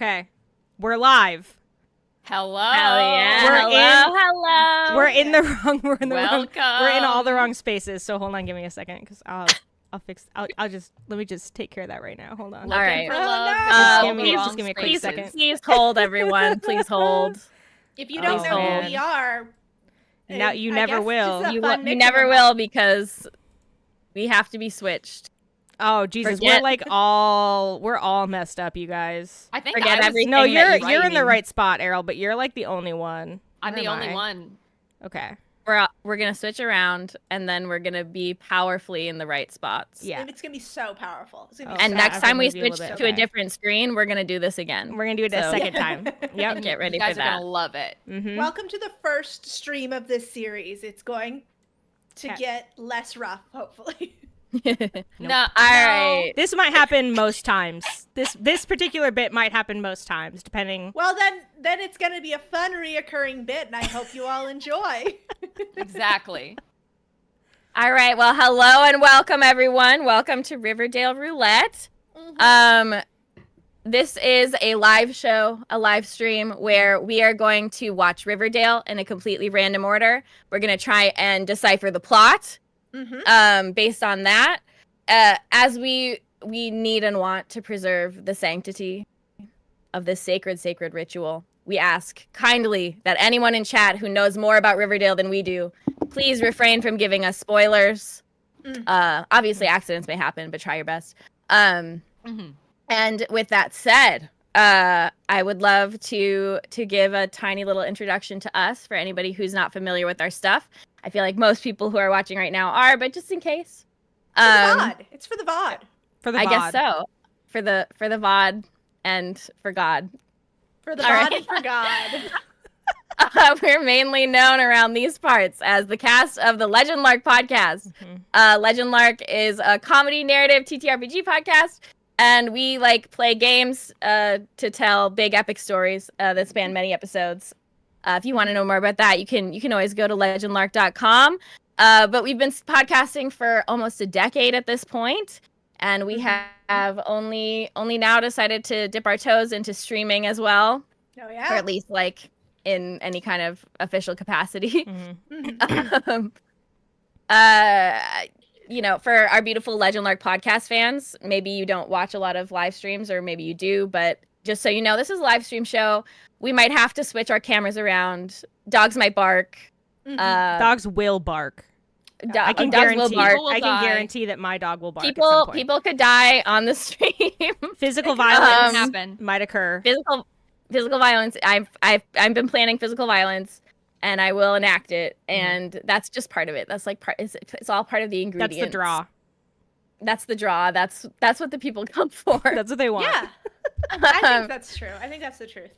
Okay. We're live. Hello. Hell yeah. Hello. We're in the wrong we're in all the Welcome. wrong spaces. So hold on, give me a second cuz I'll let me just take care of that right now. Hold on. All right. For Oh, love. no. Just give me a quick Please, second. please hold, everyone. Please hold. If you don't Oh, know man. who we are, Now you I never guess will. just a You fun mix never of will because we have to be switched. Oh, Jesus. Forget- We're all messed up, you guys. I think Forget I was, everything. No, that you're you're in the right spot, Errol, but you're like the only one. I'm Or the am only I? one. Okay. We're gonna switch around, and then we're gonna be powerfully in the right spots. Yeah. And it's gonna be so powerful. It's gonna be Oh, And so next time we Maybe a little switch bit, to a okay. different screen, we're gonna do this again. We're going to do it a So- second time. Yep. Get ready You guys for are that. gonna love it. Mhm. Welcome to the first stream of this series. It's going to Okay. get less rough, hopefully. No, All right. This might happen most times. This particular bit might happen most times, depending. Well, then it's gonna be a fun reoccurring bit, and I hope you all enjoy. Exactly. All right. Well, hello and welcome, everyone. Welcome to Riverdale Roulette. This is a live show, a live stream where we are going to watch Riverdale in a completely random order. We're going to try and decipher the plot based on that. As we need and want to preserve the sanctity of this sacred ritual, we ask kindly that anyone in chat who knows more about Riverdale than we do, please refrain from giving us spoilers. Obviously, accidents may happen, but try your best. And with that said, I would love to give a tiny little introduction to us for anybody who's not familiar with our stuff. I feel like most people who are watching right now are, but just in case. For the VOD. It's for the VOD. For the I VOD. guess so. For the VOD and for God. For the All VOD right. and for God. We're mainly known around these parts as the cast of the Legend Lark podcast. Legend Lark is a comedy narrative TTRPG podcast, and we play games to tell big epic stories that span many episodes. If you want to know more about that, you can always go to legendlark.com. But we've been podcasting for almost a decade at this point, and we have only now decided to dip our toes into streaming as well, Oh or yeah. at least in any kind of official capacity. For our beautiful Legend Lark podcast fans, maybe you don't watch a lot of live streams, or maybe you do, but just so you know, this is a live stream show. We might have to switch our cameras around. Dogs might bark. Dogs will bark. I can dogs will guarantee. bark. I can die. guarantee that my dog will bark. at some point. People could die on the stream. Physical It violence can happen. might occur. Physical violence. I've been planning physical violence, and I will enact it. And that's just part of it. That's it's all part of the ingredients. That's the draw. That's the draw. That's what the people come for. That's what they want. Yeah. I think that's true. I think that's the truth.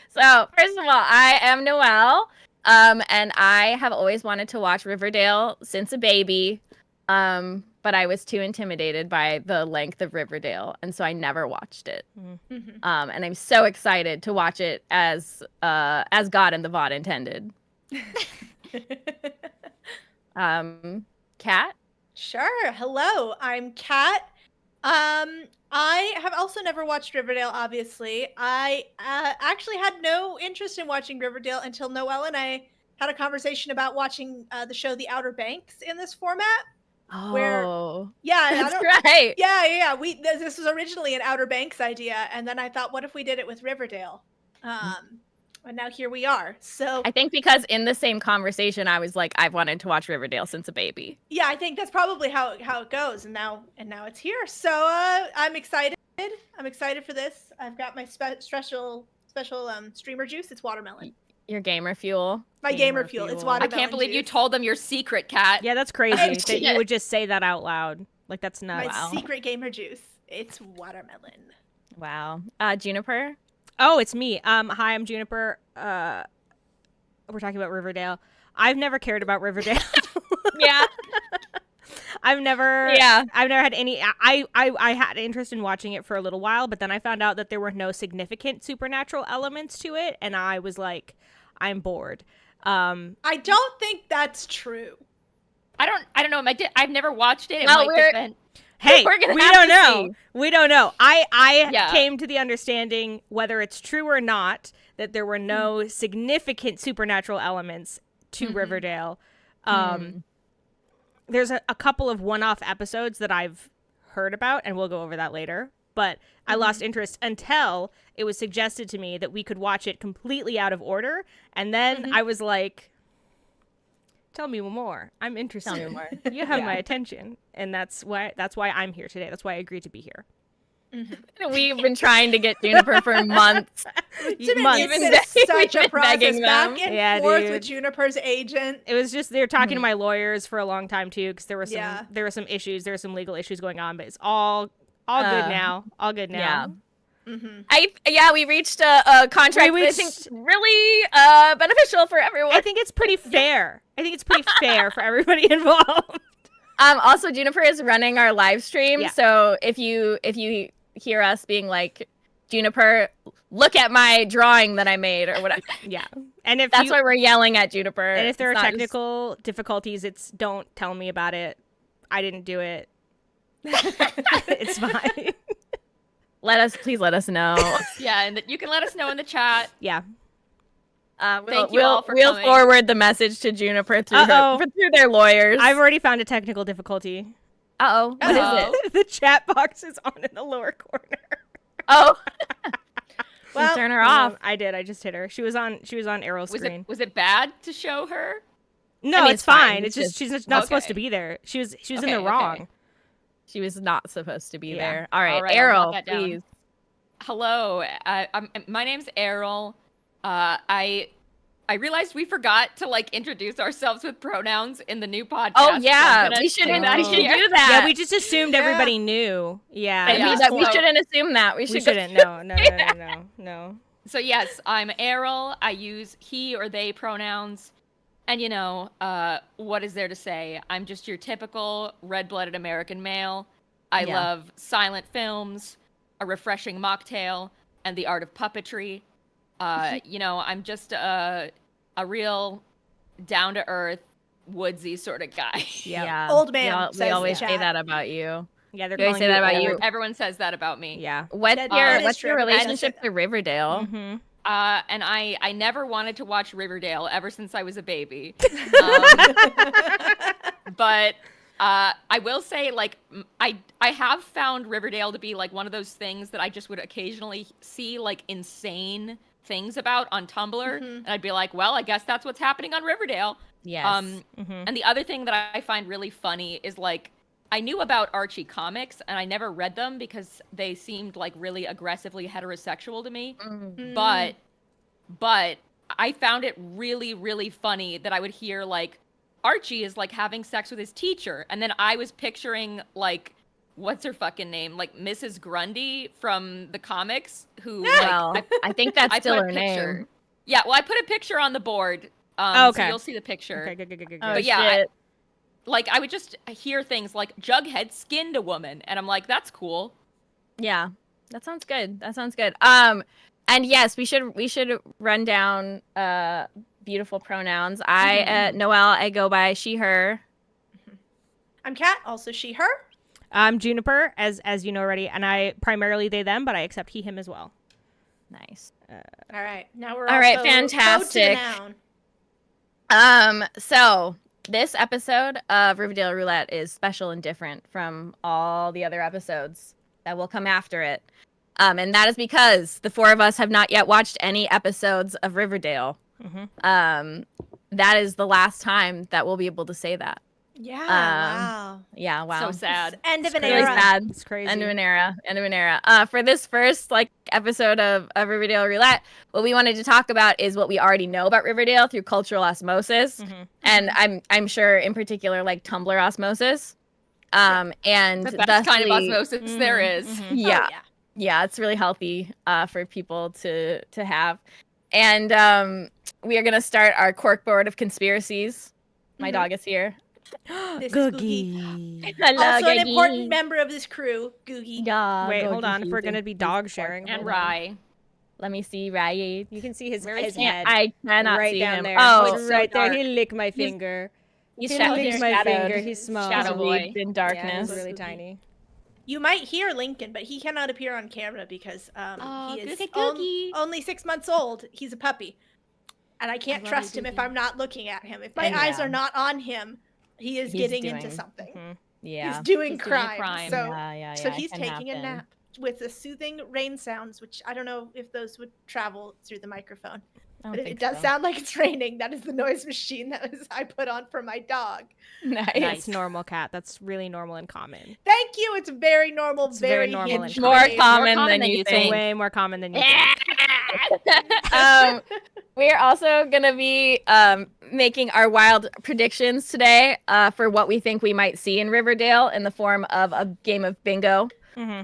So first of all, I am Noelle, and I have always wanted to watch Riverdale since a baby, but I was too intimidated by the length of Riverdale, and so I never watched it. And I'm so excited to watch it as God and the VOD intended. Kat? Sure. Hello, I'm Kat. I have also never watched Riverdale, obviously. I actually had no interest in watching Riverdale until Noelle and I had a conversation about watching the show The Outer Banks in this format. Oh, Yeah, that's right. Yeah. This was originally an Outer Banks idea, and then I thought, what if we did it with Riverdale? And now here we are. So I think because in the same conversation, I was like, I've wanted to watch Riverdale since a baby. yeah, I think that's probably how it goes, and now it's here. So I'm excited. I'm excited for this. I've got my special streamer juice. It's watermelon. Your gamer fuel. My gamer fuel. It's I watermelon. can't believe you juice. told them your secret, Cat. Yeah, that's crazy Oh, that you would just say that out loud. Like, that's nuts. My secret gamer juice. It's watermelon. Wow. Juniper? Oh, it's me. Hi, I'm Juniper. We're talking about Riverdale. I've never cared about Riverdale. Yeah. I've never Yeah. had any I had interest in watching it for a little while, but then I found out that there were no significant supernatural elements to it, and I was like, I'm bored. I don't think that's true. I don't know. I've never watched it. It Well, might we're- depend. Hey, We're gonna we have don't to know. see. We don't know. I Yeah. came to the understanding, whether it's true or not, that there were no significant supernatural elements to Riverdale. There's a couple of one-off episodes that I've heard about, and we'll go over that later. But I lost interest until it was suggested to me that we could watch it completely out of order, and then I was like, "Tell me more. I'm interested. Tell me more. You have Yeah. my attention," and that's why I'm here today. That's why I agreed to be here. We've been trying to get Juniper for months. Months. Even It's we've such a been process begging back them. and Yeah, forth dude. with Juniper's agent. It was just they were talking to my lawyers for a long time too, because there were some issues, there were some legal issues going on, but it's all good now. All good now. Yeah. We reached a contract that I think's really beneficial for everyone. I think it's pretty fair. I think it's pretty fair for everybody involved. Also, Juniper is running our live stream, Yeah. so if you hear us being like, Juniper, look at my drawing that I made or whatever. Yeah, and if That's why we're yelling at Juniper. and if there are It's not technical difficulties, it's don't tell me about it. I didn't do it. It's fine. please let us know. Yeah, and you can let us know in the chat. Yeah. Thank you all for we'll coming. forward the message to Juniper through Uh-oh. through their lawyers. I've already found a technical difficulty. What is Uh-oh. it? The chat box is on in the lower corner. Oh, Well, turn her off. I did. I just hit her. She was on Arrow's screen. Was it bad to show her? No, I mean, it's it's fine. fine. It's It's just she's not supposed Okay. to be there. She was in Okay, the okay. wrong. She was not supposed to be Yeah. there. All right, All right, I'll Errol, jot that down. please. Hello, my name's Errol. I realized we forgot to introduce ourselves with pronouns in the new podcast. Oh so yeah, I'm gonna we should do that we should here. do that. Yeah, we just assumed everybody knew. Yeah. And Yeah. we So- shouldn't assume that. We We should shouldn't. No. So yes, I'm Errol. I use he or they pronouns. And what is there to say? I'm just your typical red-blooded American male. I Yeah. love silent films, a refreshing mocktail, and the art of puppetry. I'm just a real down-to-earth, woodsy sort of guy. Yeah. Old man We says always the say chat. that about you. Yeah, they're You always calling say that about old. you. Everyone says that about me. Yeah. What's That your is what's your true. relationship to Riverdale? Mm-hmm. And I never wanted to watch Riverdale ever since I was a baby. But I will say, I have found Riverdale to be one of those things that I just would occasionally see insane things about on Tumblr, and I'd be like, well, I guess that's what's happening on Riverdale. Yes. And the other thing that I find really funny is I knew about Archie comics and I never read them because they seemed really aggressively heterosexual to me. But I found it really, really funny that I would hear Archie is having sex with his teacher, and then I was picturing what's her fucking name, Mrs. Grundy from the comics, who Well, I think that's I still put her a picture. name. Yeah, well, I put a picture on the board, Okay. so you'll see the picture. Okay, good. Oh, But yeah, shit. I would just hear things like Jughead skinned a woman, and I'm like, that's cool. Yeah, that sounds good. And yes, we should run down beautiful pronouns. Noelle, I go by she, her. I'm Kat, also she, her. I'm Juniper, as you know already, and I primarily they them, but I accept he him as well. Nice. All right, now we're All right, also code to the fantastic. noun. So this episode of Riverdale Roulette is special and different from all the other episodes that will come after it. And that is because the four of us have not yet watched any episodes of Riverdale. That is the last time that we'll be able to say that. Yeah, wow. Yeah, wow. So sad. End of an Really era. sad. It's crazy. End of an era. For this first episode of Riverdale Roulette, what we wanted to talk about is what we already know about Riverdale through cultural osmosis, and I'm sure in particular Tumblr osmosis. And The best kind of thusly- osmosis there is. Yeah, Oh, yeah. yeah, it's really healthy for people to have. And we are gonna start our corkboard of conspiracies. My dog is here. This is Googie. Hello, Also an Gaggy. important member of this crew, Googie. Yeah, Wait, Gaggy, hold on. If we're he's gonna a- be dog sharing, And hold on. Rye. Let me see, right? You can see his Where is his he? head I cannot right see down him. there. Oh, It's right there. dark. He licked my finger. he's He shadowed. licked He's my shadowed. finger. He's small. Shadow boy. Wreathed in Yeah, darkness. he's really tiny. You might hear Lincoln, but he cannot appear on camera because he is only 6 months old. He's a puppy. And I can't trust him if I'm not looking at him. If my eyes are not on him, he's getting into something. Mm-hmm. Yeah. He's doing crime. So, so he's taking a nap with the soothing rain sounds, which I don't know if those would travel through the microphone. But it does sound like it's raining. That is the noise machine I put on for my dog. Nice. Normal, Cat. That's really normal and common. Thank you. It's very normal, very normal hinged. More common than you think. Way more common than you think. We're also going to be making our wild predictions today for what we think we might see in Riverdale in the form of a game of bingo,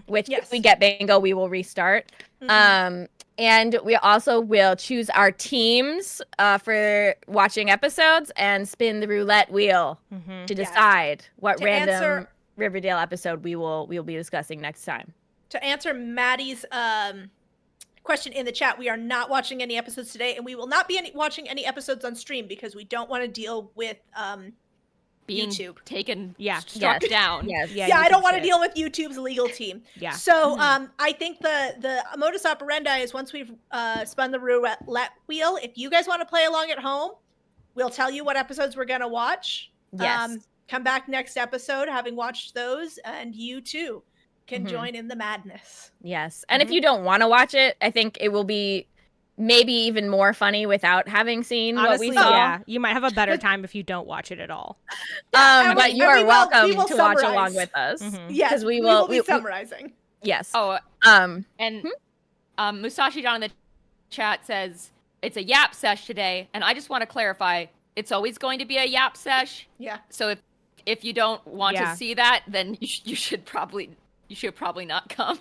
which if we get bingo, we will restart. And we also will choose our teams for watching episodes and spin the roulette wheel to decide what random Riverdale episode we will be discussing next time. To answer Maddie's question in the chat, we are not watching any episodes today, and we will not be watching any episodes on stream because we don't want to deal with being YouTube taken struck down. I don't want to deal with YouTube's legal team. So I think the modus operandi is once we've spun the roulette wheel, if you guys want to play along at home, we'll tell you what episodes we're going to watch. Come back next episode having watched those, and you too can join in the madness. And if you don't want to watch it, I think it will be maybe even more funny without having seen what we saw. You might have a better time if you don't watch it at all. But you are welcome to watch along with us. Yes, we will be summarizing. Yes. And Musashi Don in the chat says it's a yap sesh today, and I just want to clarify, it's always going to be a yap sesh. So if you don't want to see that, then you should probably not come.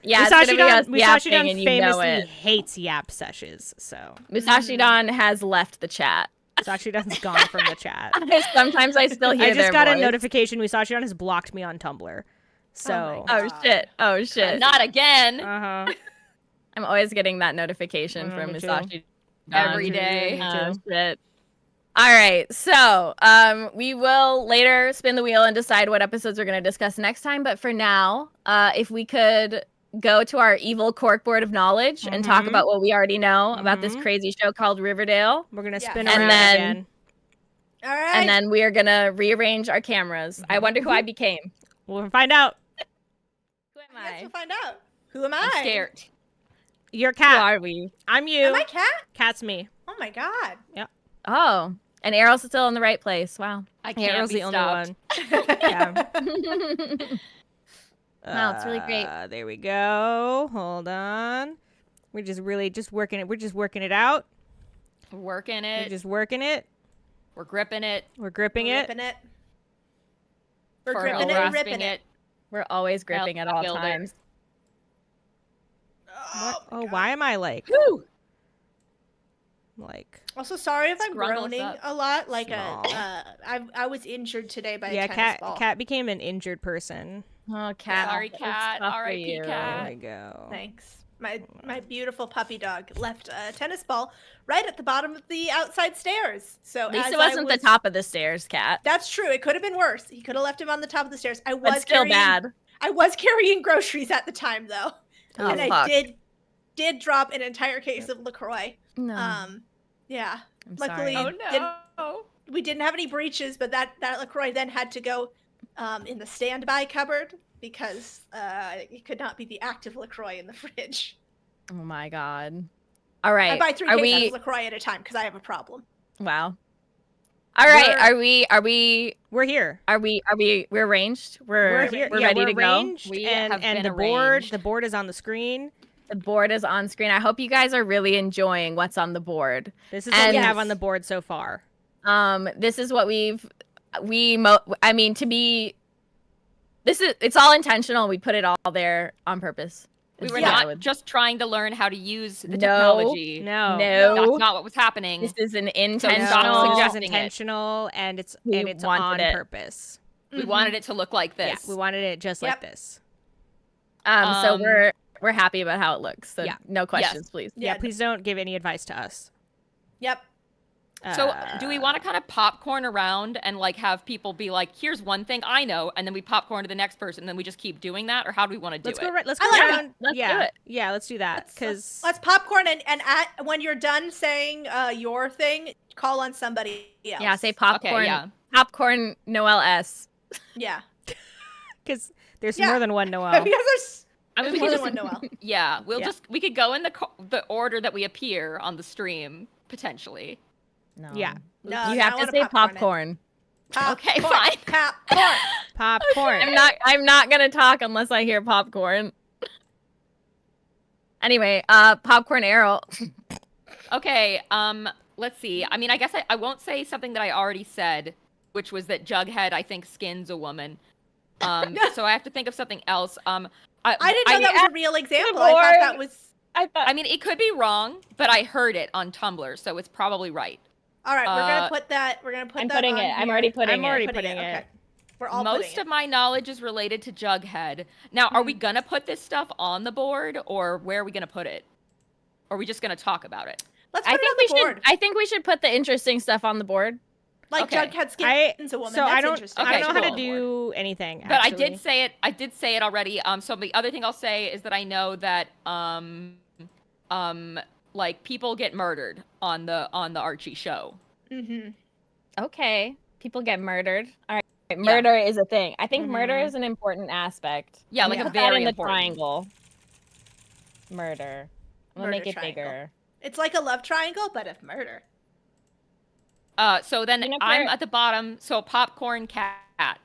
Musashi Don famously hates yap sessions, so Musashi Don has left the chat. Musashi Don's gone from the chat. Sometimes I still hear. I just got a notification. Musashi Don has blocked me on Tumblr. So oh shit! Not again. I'm always getting that notification from Musashi Don every day. Oh shit! All right, so we will later spin the wheel and decide what episodes we're going to discuss next time. But for now, if we could go to our evil corkboard of knowledge and talk about what we already know about this crazy show called Riverdale. We're going to spin around again. All right. And then we are going to rearrange our cameras. I wonder who I became. We'll find out. Who am I? We'll find out. Who am I? I'm scared. You're Cat. Who are we? I'm you. Am I Cat? Cat's me. Oh my god. Yep. Oh, and Errol's still in the right place. Wow. I can't Errol's be the only stopped. one. Yeah. Wow, it's really great. There we go. Hold on. We're just working it. We're just working it out. Working it. We're just working it. We're gripping it. We're gripping it. We're gripping it and ripping it. We're always gripping at all building. times. Oh, why am I like? Woo! Like. Also, sorry if I'm Scrungles groaning up. a lot. Like I was injured today by a tennis Cat. ball. Cat became an injured person. Oh, Cat. Sorry, Cat. R.I.P. Cat. There we go. Thanks. My beautiful puppy dog left a tennis ball right at the bottom of the outside stairs. So At least it wasn't the top of the stairs, Cat. That's true. It could have been worse. He could have left him on the top of the stairs. That's still bad. I was carrying groceries at the time, though, and fuck. I did drop an entire case of LaCroix. No. Yeah. I'm Luckily, Oh no. we didn't have any breaches, but that LaCroix then had to go in the standby cupboard because it could not be the active LaCroix in the fridge. Oh my god. All right. I buy 3 cases of LaCroix at a time because I have a problem. Wow. All right. Are we? We're here. We're arranged. We're here. We're Yeah, ready we're to go. arranged, We and have been the arranged. board is on the screen. The board is on screen. I hope you guys are really enjoying what's on the board. This is what we have on the board so far. This is what it's all intentional. We put it all there on purpose. We were not just trying to learn how to use the technology. No. That's not what was happening. This is an stop intentional. suggesting it. intentional, and it's wanted on it. purpose. We wanted it to look like Yeah, this. we wanted it just like this. So we're happy about how it looks. So no questions, please. Yeah, please don't give any advice to us. Yep. So do we want to kind of popcorn around and like have people be like, here's one thing I know, and then we popcorn to the next person, and then we just keep doing that? Or how do we want to do Let's it? go right. Let's go I like around. Let's yeah. do it. Yeah, let's do that. Because let's popcorn and when you're done saying your thing, call on somebody else. Yeah, say popcorn. Okay, yeah. Popcorn Noel S. Yeah. because there's Yeah. more than one Noel. Because there's I mean, we more could than just, one Noel. yeah, Yeah. we could go in the order that we appear on the stream, potentially. No. Yeah. No, You I have to wanna say popcorn popcorn. Okay, fine. Popcorn. Popcorn. I'm not gonna talk unless I hear popcorn. Anyway, popcorn Errol. Okay, let's see. I mean, I guess I won't say something that I already said, which was that Jughead, I think, skins a woman. So I have to think of something else. I didn't know that was a real example. I thought that was. I mean, it could be wrong, but I heard it on Tumblr, so it's probably right. All right, we're gonna put that. We're gonna put I'm that. putting on it. I'm here. already putting I'm it. already Putting putting it. Okay. We're all Most putting of my knowledge is related to Jughead. Now, are we gonna put this stuff on the board, or where are we gonna put it? Or are we just gonna talk about it? Let's put I it think on we the board. should. I think we should put the interesting stuff on the board. Like Okay. Jughead skins a woman. So That's I don't. interesting. I don't know Okay, how to cool. do anything. But actually. I did say it already. So the other thing I'll say is that I know that like people get murdered on the Archie show. Mm-hmm. Okay. People get murdered. All right. Murder is a thing. I think murder Mhm. is an important aspect. Yeah, like Yeah. a Put that very in the important. triangle. Murder. We'll Murder make it triangle. bigger. It's like a love triangle, but of murder. So then Jennifer- I'm at the bottom. So popcorn cat.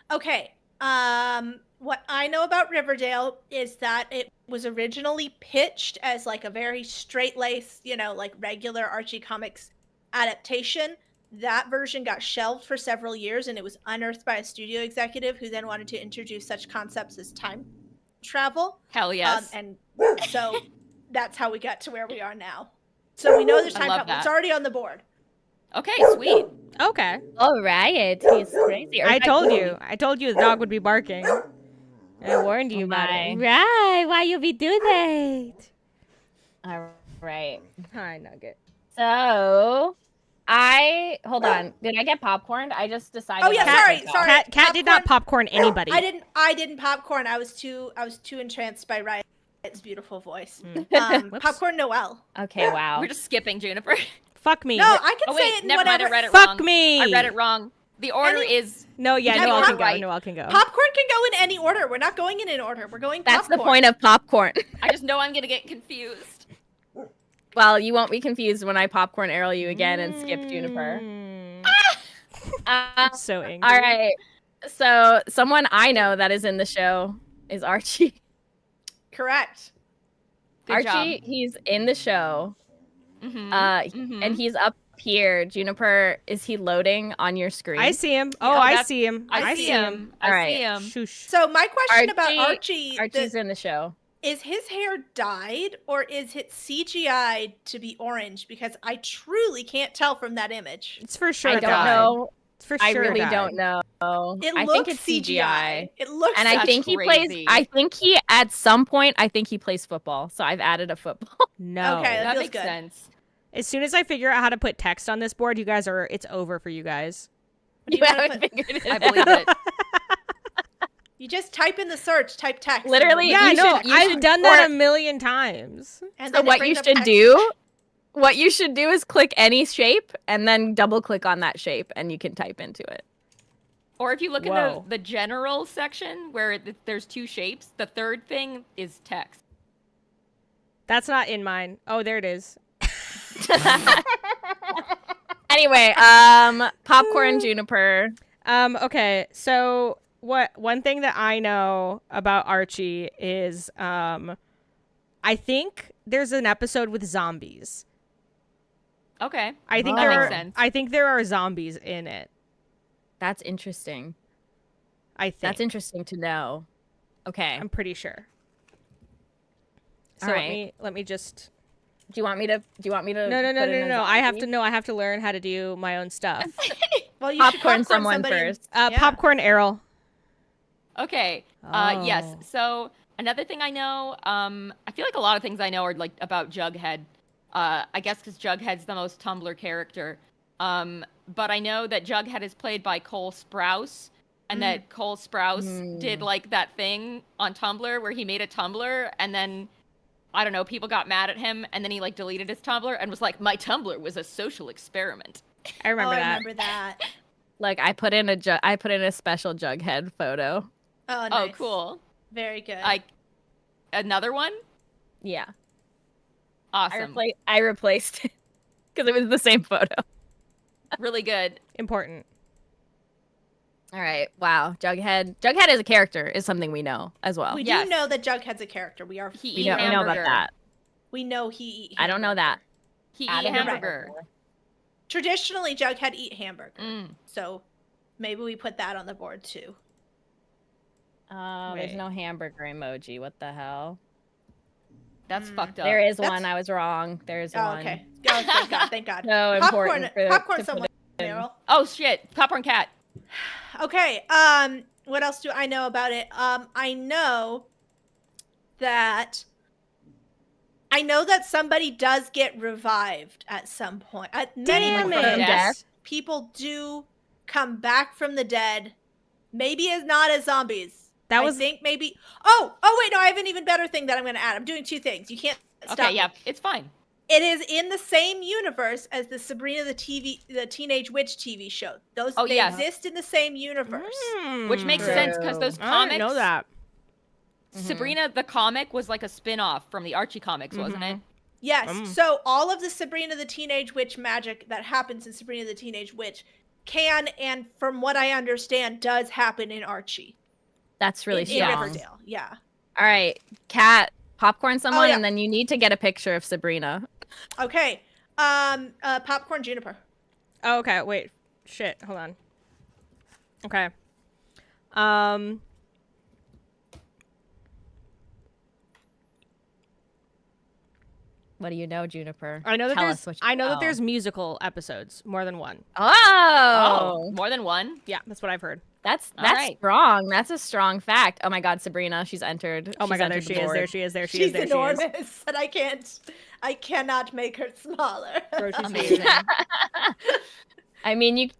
Okay. What I know about Riverdale is that it was originally pitched as like a very straight-laced, like regular Archie comics adaptation. That version got shelved for several years, and it was unearthed by a studio executive who then wanted to introduce such concepts as time travel. Hell yes. And so that's how we got to where we are now. So we know there's I time love travel. It's that. already on the board. Okay, sweet. Okay. All right. He's crazy. I told you. I told you the dog would be barking. I warned you Oh about my. it. Right. Why you be do that? All right. Hi, Nugget. So, hold on. Did I get popcorn? I just decided. Oh, yeah, on sorry. Cat did not popcorn anybody. I didn't popcorn. I was too entranced by Riot's beautiful voice. Whoops. Popcorn Noel. Okay. Wow. We're just skipping Juniper. Fuck me. No, I can Oh say wait, it in never mind. whatever. I read it Fuck wrong. me. I read it wrong. The order is No, yeah, Yeah, Noel can go. right. Noel can go. Popcorn can go in any order. We're not going in an order. We're going That's the popcorn. point of popcorn. I just know I'm gonna get confused. Well, you won't be confused when I popcorn arrow you again and skip Juniper. Mm. Uh, So angry. all right. So someone I know that is in the show is Archie. Correct. Good Archie, he's in the show. Mhm. And he's up here. Juniper, is he loading on your screen? I see him. Yeah, Oh, I that's- see him. I see him. I Alright. see him. Shush. So my question about Archie- Archie, Archie's in the show. is his hair dyed or is it CGI'd to be orange? Because I truly can't tell from that image. It's for sure. I don't dyed. know. It's for sure. I really dyed. don't know. It I looks think it's CGI. It looks And I That's think he crazy. plays. I think he at some point. I think he plays football. So I've added a football. No. Okay. That That feels makes good. sense. As soon as I figure out how to put text on this board, it's over for you guys. Do You you wanna haven't figured it I out. believe it. You just type in the search, type text. and Literally, it'll- Yeah, you no, should- you I've should- done that or- a million times. and So then it what you brings up should text. do, what you should do is click any shape and then double click on that shape, and you can type into it. Or if you look in Whoa. the general section where there's two shapes, the third thing is text. That's not in mine. Oh, there it is. Anyway, popcorn Juniper. Okay, so one thing that I know about Archie is I think there's an episode with zombies. Okay. I think That there makes are, sense. I think there are zombies in it. That's interesting. I think. That's interesting to know. Okay. I'm pretty sure. So All let right. me just Do you want me to? No. I have to learn how to do my own stuff. Well, you should Popcorn someone somebody and- first. Yeah. Popcorn Errol. Okay. Yes. Oh. So another thing I know, I feel like a lot of things I know are like about Jughead. I guess because Jughead's the most Tumblr character. But I know that Jughead is played by Cole Sprouse, and that Cole Sprouse did like that thing on Tumblr where he made a Tumblr, and then I don't know, people got mad at him, and then he like deleted his Tumblr and was like, "My Tumblr was a social experiment." I remember that. I remember that. Like I put in a special Jughead photo. Oh, nice. Oh, cool. Very good. Another one? Yeah. Awesome. I replaced it because it was the same photo. Really good. Important. All right. Wow. Jughead as a character is something we know as well. We Yes. do know that Jughead's a character. We He know about hamburger. that. We know he eat I don't know that. He Add eat a hamburger. Traditionally, Jughead eat hamburger. Mm. So maybe we put that on the board too. There's Wait. no hamburger emoji. What the hell? That's fucked up. There is That's- one. I was wrong. There is Oh, one. okay. Oh, thank God. Thank God. So Popcorn. important. Popcorn. to put Someone. in. Meryl. Oh shit! Popcorn cat. Okay. What else do I know about it? I know that somebody does get revived at some point. At many Damn points, it. Yes. people do come back from the dead. Maybe as not as zombies. That was I think maybe. Oh wait, no, I have an even better thing that I'm going to add. I'm doing two things. You can't stop. Okay, me. yeah, it's fine. It is in the same universe as the Sabrina the Teenage Witch TV show. Oh, they yes. exist in the same universe. Which makes True. sense because those I comics. didn't know that. Sabrina the comic was like a spin-off from the Archie comics, wasn't it? Yes. So all of the Sabrina the Teenage Witch magic that happens in Sabrina the Teenage Witch can, and from what I understand, does happen in Archie. That's really in strong. Riverdale. Yeah. All right, Cat, popcorn someone, yeah. and then you need to get a picture of Sabrina. Okay. Popcorn Juniper. Oh, okay. Wait. Shit. Hold on. Okay. What do you know, Juniper? I know that Tell there's. us what you I know that know. there's musical episodes, more than one. Oh, More than one. Yeah, that's what I've heard. that's All right. strong. That's a strong fact. Oh my God, Sabrina, she's entered. Oh my She's God, there entered she the is. board. There she is. There she She's is. There enormous, she is. and I cannot make her smaller. Bro, she's Amazing. amazing. I mean,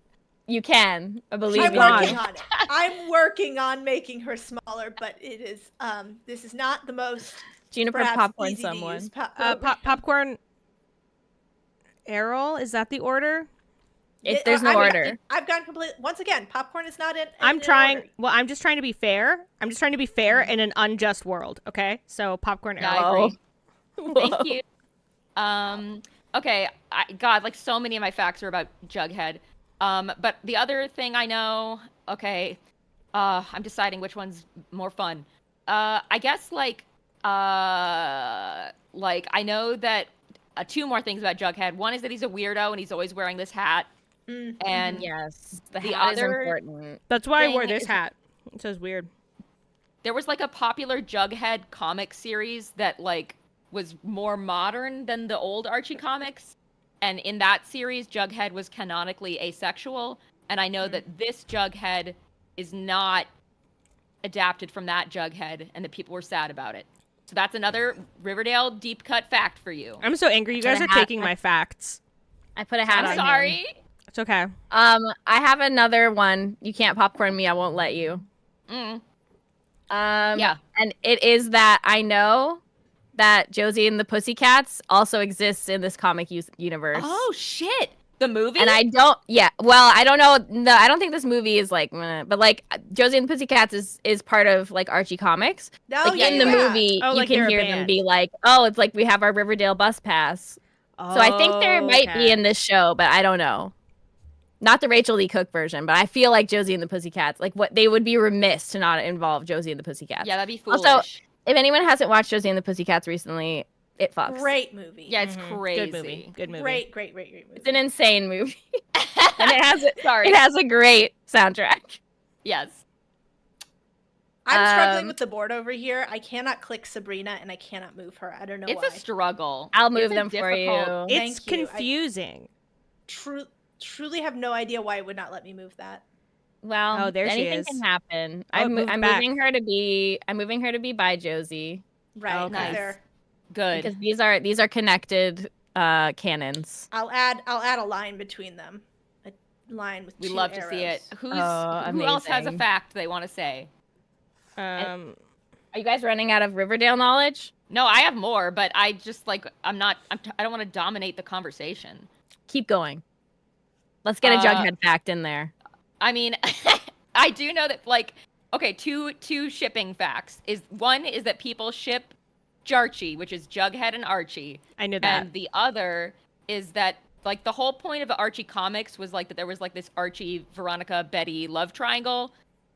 you can. I believe I'm you. working on it. I'm working on making her smaller, but it is this is not the most Juniper, perhaps popcorn easy to someone. use Popcorn. Errol, is that the order? There's no order. I've gone complete. Once again, popcorn is not in. I'm in trying. order. Well, I'm just trying to be fair. I'm just trying to be fair in an unjust world. Okay, so popcorn. Yeah, Errol. I agree. Thank you. Okay. God, like so many of my facts are about Jughead. But the other thing I know, okay, I'm deciding which one's more fun. I guess like I know that two more things about Jughead. One is that he's a weirdo and he's always wearing this hat. And Yes, the The hat is other important. That's why I thing wore this is- hat. It says weird. there was like a popular Jughead comic series that like was more modern than the old Archie comics. And in that series, Jughead was canonically asexual. And I know that this Jughead is not adapted from that Jughead, and that people were sad about it. So that's another Riverdale deep cut fact for you. I'm so angry. You That's guys what are a hat- taking my facts. I put a hat on I'm him. sorry. It's okay. I have another one. You can't popcorn me. I won't let you. Mm. Yeah. And it is that I know that Josie and the Pussycats also exists in this comic universe. Oh shit! The movie? And I don't, well, I don't know. No, I don't think this movie is like, but like Josie and the Pussycats is part of like Archie comics. No, Like in the movie, Oh, you like can they're a hear them band. be like, oh, it's like we have our Riverdale bus pass. So I think there might be in this show, but I don't know. Not the Rachel Lee Cook version, but I feel like Josie and the Pussycats, like what they would be remiss to not involve Josie and the Pussycats. Yeah, that'd be foolish. Also, if anyone hasn't watched Josie and the Pussycats recently, it fucks. Great movie. yeah, it's Mhm. crazy. Good movie. Good movie. Great movie. It's an insane movie. And Sorry. it has a great soundtrack. Yes. I'm struggling Um, with the board over here. I cannot click Sabrina and I cannot move her. I don't know It's why. a struggle. I'll It's move a them for you. difficult- It's Thank you. I- confusing. Truly have no idea why it would not let me move that. Well, Oh, there she anything is. can happen. Oh, it I'm moved back. moving her to be. I'm moving her to be by Josie Right. Okay. They're- Good. because these are connected canons. I'll add a line between them. A line with We two love arrows. to see it. Who else has a amazing. fact they want to say? Are you guys running out of Riverdale knowledge? No, I have more, but I just like I don't want to dominate the conversation. Keep going. Let's get a Jughead fact in there. I mean, I do know that like okay, two shipping facts. One is that people ship Jarchi, which is Jughead and Archie. I knew that. And the other is that like the whole point of the Archie comics was like that there was like this Archie, Veronica, Betty love triangle.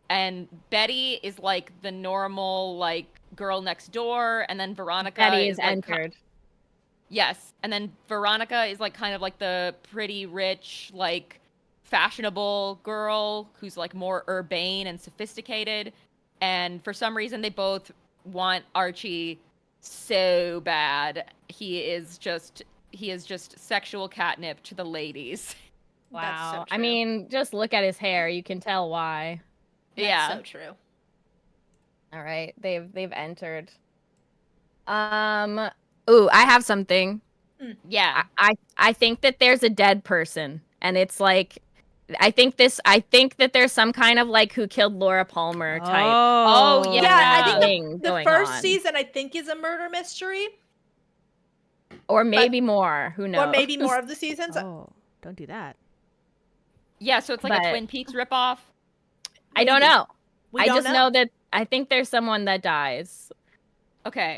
And Betty is like the normal like girl next door, and then Veronica Betty is like, entered. Yes, and then Veronica is like kind of like the pretty rich, like fashionable girl who's like more urbane and sophisticated. And for some reason, they both want Archie so bad. He is just sexual catnip to the ladies. Wow. That's so I true. mean, just look at his hair. You can tell why. That's Yeah. so true. All right, they've entered. Ooh, I have something. Yeah. I think that there's a dead person, and it's like, I think that there's some kind of like who killed Laura Palmer type. Oh, yeah. Yeah, I think thing the going first on. season I think is a murder mystery, Or maybe more. Who knows? or maybe more of the seasons. Oh, don't do that. Yeah, so it's like But- a Twin Peaks ripoff. I don't know. We I don't just know that I think there's someone that dies. Okay.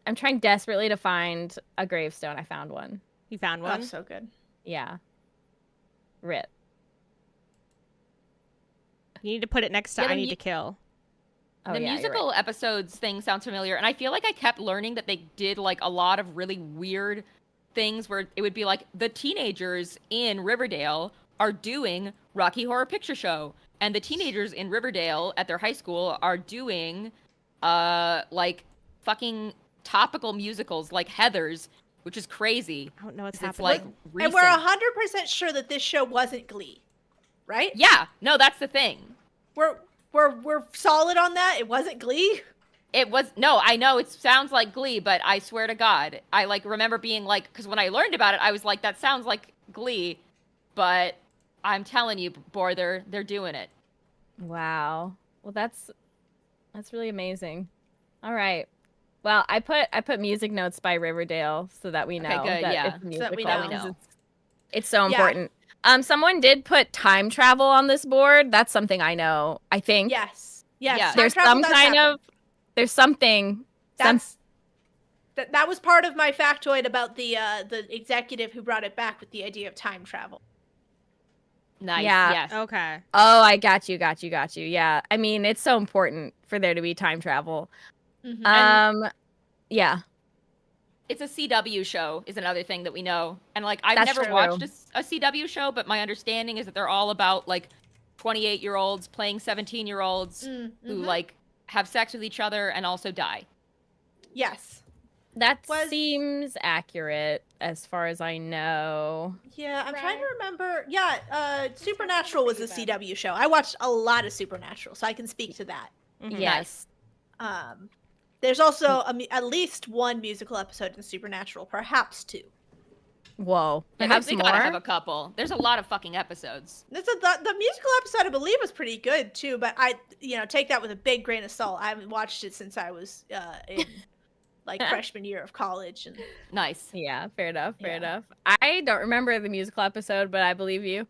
I'm trying desperately to find a gravestone. I found one. You found Oh, one? so good. Yeah. Rip. You need to put it next to Yeah, I the Need mu- to Kill. Oh, The yeah, you're musical episodes thing sounds familiar, and I feel like I kept learning that they did like a lot of really weird things where it would be like the teenagers in Riverdale are doing Rocky Horror Picture Show, and the teenagers in Riverdale at their high school are doing like fucking topical musicals like Heathers, which is crazy. I don't know what's 'cause It's happening. like recent. And we're 100% sure that this show wasn't Glee, right? Yeah, no, that's the thing. We're solid on that. It wasn't Glee. It was no, I know it sounds like Glee, but I swear to God, I like remember being like, because when I learned about it, I was like, that sounds like Glee, but I'm telling you, boy, they're doing it. Wow. Well, that's really amazing. All right. Well, I put music notes by Riverdale so that we know Okay, good, that yeah. it's So that we musical, know. 'cause it's so Yeah. important. Someone did put time travel on this board. That's something I know. I think Yes. Yeah. Time there's travel some does kind happen. of there's something. That was part of my factoid about the executive who brought it back with the idea of time travel. Nice. Yeah. Yes. Okay. Oh, I got you. Yeah. I mean, it's so important for there to be time travel. Mhm. Yeah. It's a CW show is another thing that we know, and like I've That's never true. watched a CW show, but my understanding is that they're all about like 28-year-olds playing 17-year-olds who Mhm. like have sex with each other and also die. Yes. That Was- seems accurate as far as I know. Yeah, I'm trying to remember. Yeah, Supernatural was a CW show. I watched a lot of Supernatural, so I can speak to that. Mhm. Yes. There's also at least one musical episode in Supernatural, perhaps two. Whoa. Yeah, Perhaps they more. gotta have a couple. There's a lot of fucking episodes. The musical episode, I believe, was pretty good too, but I take that with a big grain of salt. I haven't watched it since I was in like freshman year of college, and Nice. Yeah, fair enough. Fair Yeah. enough. I don't remember the musical episode, but I believe you.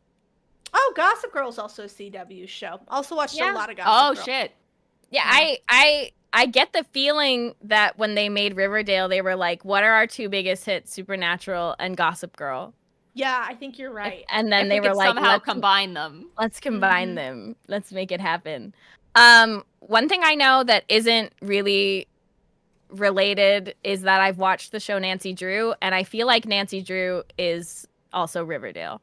oh, Gossip Girl's also a CW show. Also watched Yeah. a lot of Oh Gossip Girl. shit. Yeah, I get the feeling that when they made Riverdale, they were like, "What are our two biggest hits, Supernatural and Gossip Girl?" Yeah, I think you're right. And If then they we were could like, somehow "Let's combine them. let's combine Mhm. them. Let's make it happen." One thing I know that isn't really related is that I've watched the show Nancy Drew, and I feel like Nancy Drew is also Riverdale.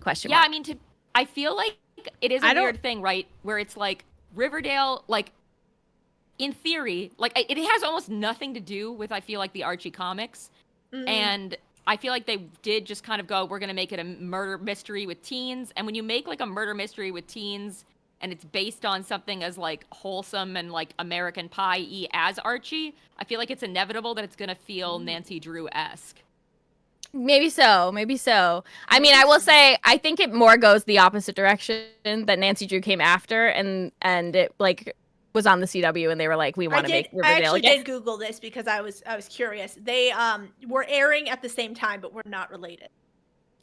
Question Yeah, mark. I mean, I feel like it is a I don't- weird thing, right? Where it's like Riverdale, like in theory, like it has almost nothing to do with I feel like the Archie comics, Mhm. and I feel like they did just kind of go, we're gonna make it a murder mystery with teens, and when you make like a murder mystery with teens, and it's based on something as like wholesome and like American Pie-y as Archie, I feel like it's inevitable that it's gonna feel Nancy Drew-esque. Maybe so. I mean, I will say, I think it more goes the opposite direction that Nancy Drew came after, and it like was on the CW, and they were like, we want to make I Riverdale actually again. did Google this because I was curious. They were airing at the same time, but were not related.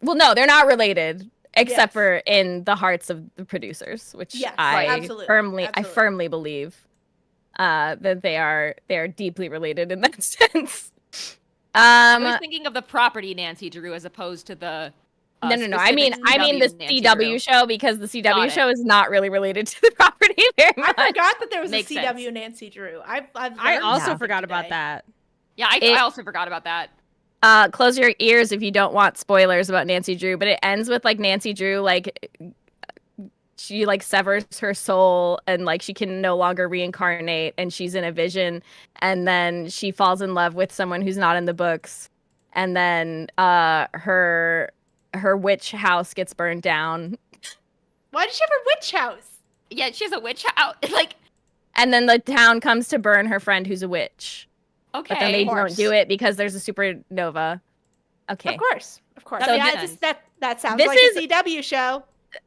Well, no, they're not related, except Yes. for in the hearts of the producers, which Yes, I absolutely, firmly absolutely. believe that they are deeply related in that sense. I was thinking of the property Nancy Drew as opposed to the No. I mean the Nancy CW Drew. show, because the Got CW it. show is not really related to the property very much. I forgot that there was Makes a CW sense. Nancy Drew. I also something forgot about today. that. Yeah, I also forgot about that. Close your ears if you don't want spoilers about Nancy Drew, but it ends with like Nancy Drew like she like severs her soul and like she can no longer reincarnate, and she's in a vision, and then she falls in love with someone who's not in the books, and then her witch house gets burned down. Why did she have a witch house? Yeah, she has a witch out. Like, And then the town comes to burn her friend who's a witch. okay. But then they Of course. don't do it because there's a supernova. Okay. Of course. That So makes yeah, sense. that sounds This like is- a CW show.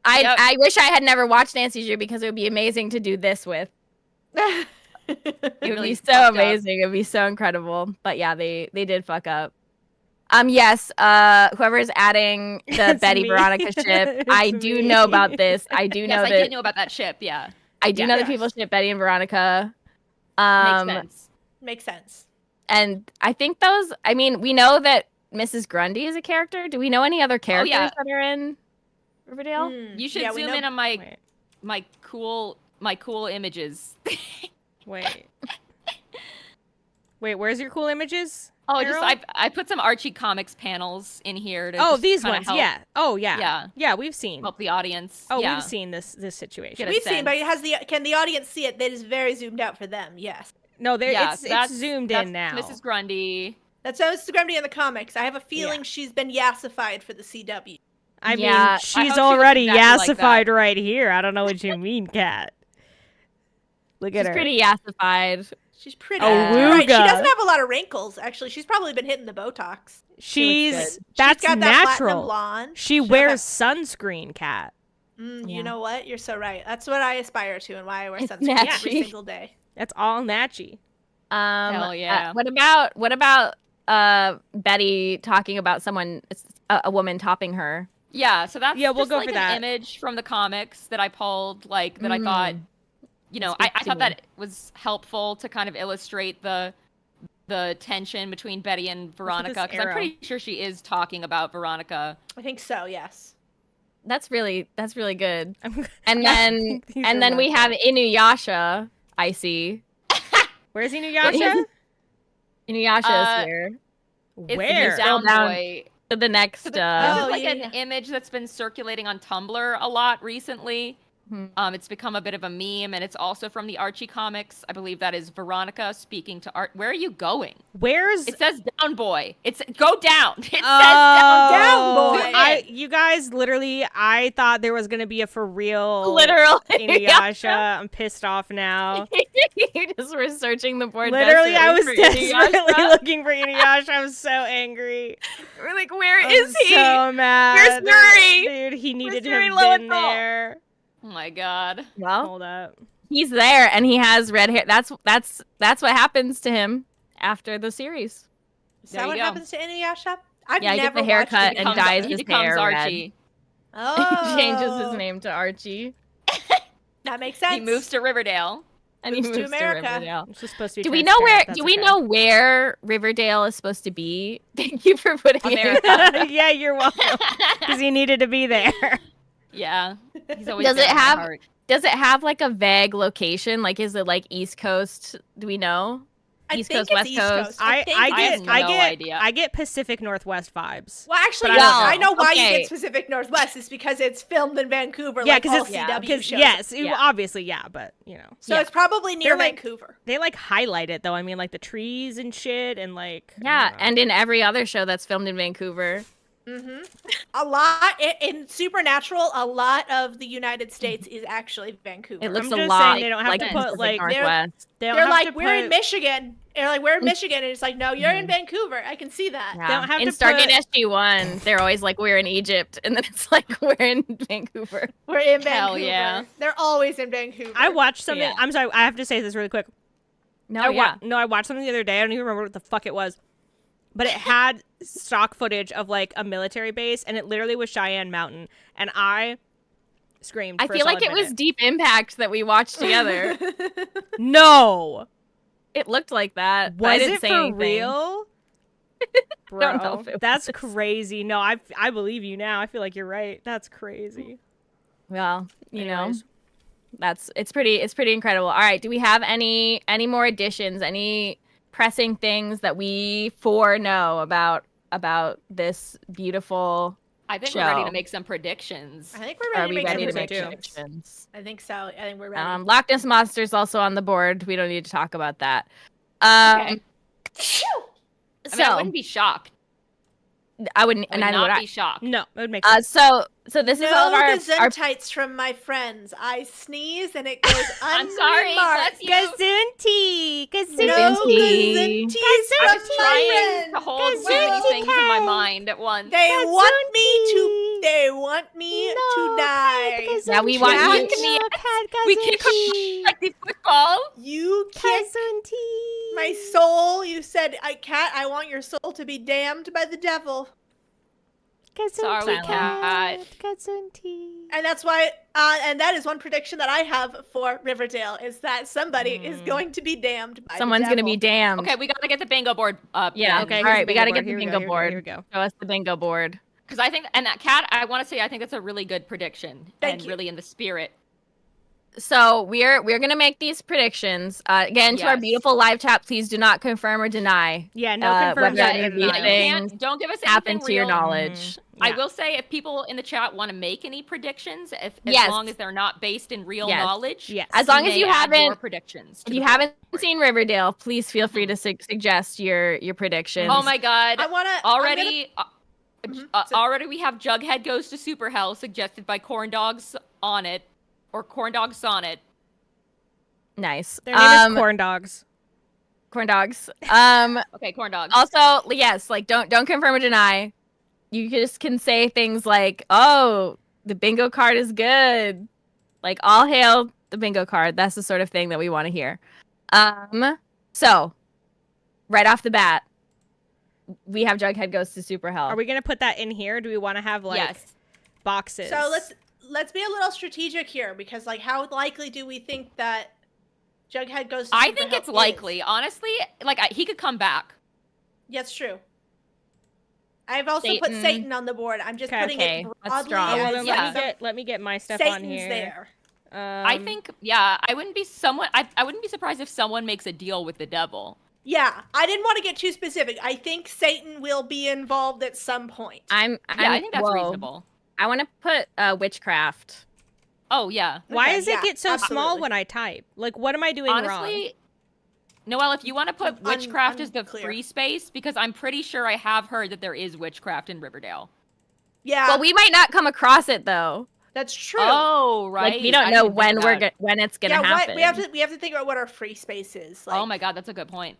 Yep. I wish I had never watched Nancy Drew, because it would be amazing to do this with. It would really be so fucked up. amazing. It would be so incredible. But yeah, they did fuck up. Yes, whoever is adding the It's Betty me. Veronica ship, I It's do me. know about this. I do know Yes, I that did know about that ship. Yeah, I do Yeah. know that Yes. people ship Betty and Veronica. makes sense. Makes sense. And I think those. I mean, we know that Mrs. Grundy is a character. Do we know any other characters yeah. that are in Riverdale? You should Yeah, we zoom know- in on my Wait. cool images. Wait. Wait, where's your cool images? Oh, Errol? I put some Archie Comics panels in here to Oh, just these kinda ones. help, Yeah. Oh, yeah. Yeah. Yeah, we've seen. help the audience. Oh, yeah. we've seen this situation. Get a We've seen, but sense. it has can the audience see it? That is very zoomed out for them. Yes. No, there Yeah, it's zoomed in now. Mrs. Grundy. That's Mrs. Grundy in the comics. I have a feeling she's been yassified for the CW. I Yeah, mean, I hope she's she looks already exactly like that. yassified right here. I don't know what you mean, Kat. Look at She's her. pretty yassified. She's pretty. Oh, You're right. She Wooga. doesn't have a lot of wrinkles. Actually, she's probably been hitting the Botox. She's good. that's she's got that platinum natural. blonde. She She'll wears sunscreen, Kat. You Yeah. know what? You're so right. That's what I aspire to, and why I wear It's sunscreen every natty. single day. That's all natchy. Hell yeah. What about Betty talking about someone, a woman topping her? Yeah, so that's Yeah, we'll just go like for an that. image from the comics that I pulled, like that I thought, I Speak to thought me. that it was helpful to kind of illustrate the tension between Betty and Veronica, because I'm arrow. pretty sure she is talking about Veronica. I think so. Yes. That's really good. I'm- And then These are we not have Inuyasha. I see Where's Inuyasha? Inuyasha Uh, is here. It's Where? the down Down. boy. To the next. So this Oh, is like yeah, an yeah. image that's been circulating on Tumblr a lot recently. Mhm. It's become a bit of a meme, and it's also from the Archie comics. I believe that is Veronica speaking to Art. Where are you going? Where's It says down boy. It's go down. It says down, boy. You guys literally, I thought there was gonna be a for real Literal Inuyasha. I'm pissed off now. You just were searching the board. Literally, I was desperately for desperately Inuyasha. looking for Inuyasha. I'm so angry. We're like, where I'm is he? so mad. Where's Nuri? Dude, he needed to Nuri have been Lowenthal? there. Oh my god. Well, Hold up. he's there, and he has red hair. That's what happens to him after the series. Is There that you what go. happens to Inuyasha? I've Yeah, he gets never the haircut watched and Inuyasha. dyes he his becomes hair red. Archie. Oh, He changes his name to Archie, That makes sense. He moves to Riverdale. and he Moves to moves to America. Riverdale. It's just supposed to be Do we know where? transparent, Do that's we okay. know where Riverdale is supposed to be? Thank you for putting America. Yeah, you're welcome. Because he needed to be there. Yeah. He's always Does been it in my have- heart. Does it have like a vague location? Like, is it like East Coast? Do we know? I East think Coast, it's West East Coast? Coast. I think get have no idea. I get Pacific Northwest vibes. Well, actually, But I don't I know why you Okay. get Pacific Northwest. It's because it's filmed in Vancouver. Yeah, like because all it's yeah. CW because shows. yes, Yeah. obviously, yeah, but you know, So Yeah. it's probably near They're like- Vancouver. they like highlight it though. I mean, like the trees and shit, and like I Yeah, don't know. and in every other show that's filmed in Vancouver. Mm-hmm. A lot in Supernatural. A lot of the United States is actually Vancouver. It looks I'm a just lot saying they don't have like to the put Pacific like Northwest. they don't They're have like, to we're in put- Michigan. They're like, we're in Michigan, and it's like, no, you're in Vancouver. I can see that. Yeah. don't have in to Stargate put- SG-1, they're always like, we're in Egypt, and then it's like, we're in Vancouver. We're in Hell Vancouver. yeah. They're always in Vancouver. I watched something. Yeah. I'm sorry. I have to say this really quick. No, I watched something the other day. I don't even remember what the fuck it was, but it had stock footage of like a military base, and it literally was Cheyenne Mountain, and I screamed. I for a feel like solid it was minute. Deep Impact that we watched together. No, It looked like that. I was didn't it say for anything. real? Bro, Don't know if it that's was. crazy. No, I believe you now. I feel like you're right. That's crazy. Well, you know, Anyways. it's pretty incredible. All right, do we have any more additions? Any pressing things that we know about this beautiful I think we're ready show? to make some predictions. I think we're Are ready to we make ready to some make predictions. predictions? I think so. I think we're ready. Loch Ness Monster's also on the board. We don't need to talk about that. Okay. Phew! I mean, I wouldn't be shocked. I wouldn't, I would neither would not I. be shocked. No, it would make sense. So this is all No of our gesundheits from my friends. I sneeze and it goes I'm sorry, unremarked. bless you. Gazunti, Gazunti. No Gazunti. gesundheits I from was my trying friends. to hold too many Gazunti things in my cat. mind at once. They want me to. Gazunti. They want me to die. Yeah, we want you to be- Gazunti. We kick like the football. You kick Gazunti. my soul. You said, Cat, I want your soul to be damned by the devil. Sorry, cat. Gazunti. And that's why, and that is one prediction that I have for Riverdale is that somebody is going to be damned by Someone's the gonna devil. be damned. Okay, we gotta get the bingo board up. Yeah. Okay. All here's right, the we gotta bingo get the board. bingo Here board. we go. Show us the bingo board. Because I think, and that cat, I want to say, I think that's a really good prediction Thank and you. really in the spirit. So we're gonna make these predictions. Again, to our Yes. beautiful live chat, please do not confirm or deny. Yeah, no confirms whether or any of these denies. things Don't give us happen anything to your real. knowledge. I Yeah. will say, if people in the chat want to make any predictions, as Yes. long as they're not based in real Yes. knowledge, Yes. As long as may you add your haven't, predictions. to if the you board. haven't seen Riverdale, please feel free to suggest your predictions. Oh my god! I want to Already, So- already we have Jughead goes to Super Hell suggested by Corn Dogs on it, or Corn Dog Sonnet. Nice. Their name is corn dogs. Corn dogs. Okay, Corn Dogs. Also, yes, like don't confirm or deny. You just can say things like, "Oh, the bingo card is good." Like, all hail the bingo card. That's the sort of thing that we want to hear. So right off the bat, we have Jughead goes to Super Hell. Are we gonna put that in here? Do we want to have like Yes. boxes? So let's be a little strategic here because like how likely do we think that Jughead goes to I Super think Hell it's is? likely. Honestly, like he could come back. Yeah, it's true. I've also put Satan. Satan on the board. I'm just putting Okay, it that's broadly strong. Oh, well, as then Yeah. let me get my stuff Satan's on here. there. I think, yeah, I wouldn't be I wouldn't be surprised if someone makes a deal with the devil. Yeah, I didn't want to get too specific. I think Satan will be involved at some point. I'm Yeah, I think that's whoa. reasonable. I want to put witchcraft. Oh yeah. Why Okay, does it yeah, get so small absolutely. when I type? Like, what am I doing wrong? Honestly, Noelle, if you want to put witchcraft as the unclear. free space, because I'm pretty sure I have heard that there is witchcraft in Riverdale. Yeah, Well, we might not come across it though. that's true. Oh, right. Like, we don't I know didn't think when about- when it's gonna yeah, happen. we have to think about what our free space is. Like, Oh my god, that's a good point.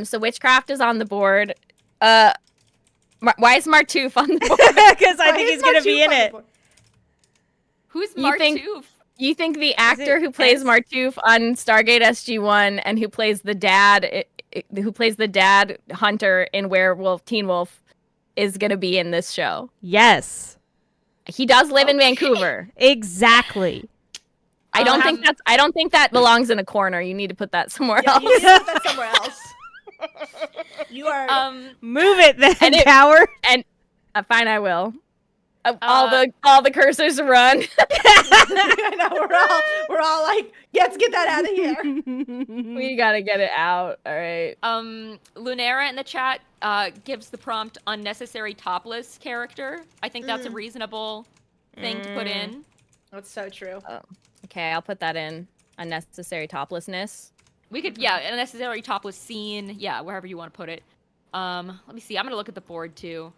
So witchcraft is on the board. Why is Martoof on the board? Because I why think is he's gonna be Martoof in on the it. board? Who's You think- Martoof? You think the actor who plays S? Martoof on Stargate SG-1 and who plays the dad, Hunter in Teen Wolf, is gonna be in this show? Yes, He does live in Vancouver. exactly. I don't think that belongs in a corner. You need to put that somewhere Yeah, else. you need to put that somewhere else. You are. Move it then, And it- coward. Fine, I will. All the cursors run. I know, we're all like, let's get that out of here. We gotta get it out. All right. Lunera in the chat gives the prompt unnecessary topless character. I think that's a reasonable thing to put in. That's so true. Okay, I'll put that in. Unnecessary toplessness. We could, yeah, unnecessary topless scene. Yeah, wherever you want to put it. Let me see. I'm gonna look at the board too.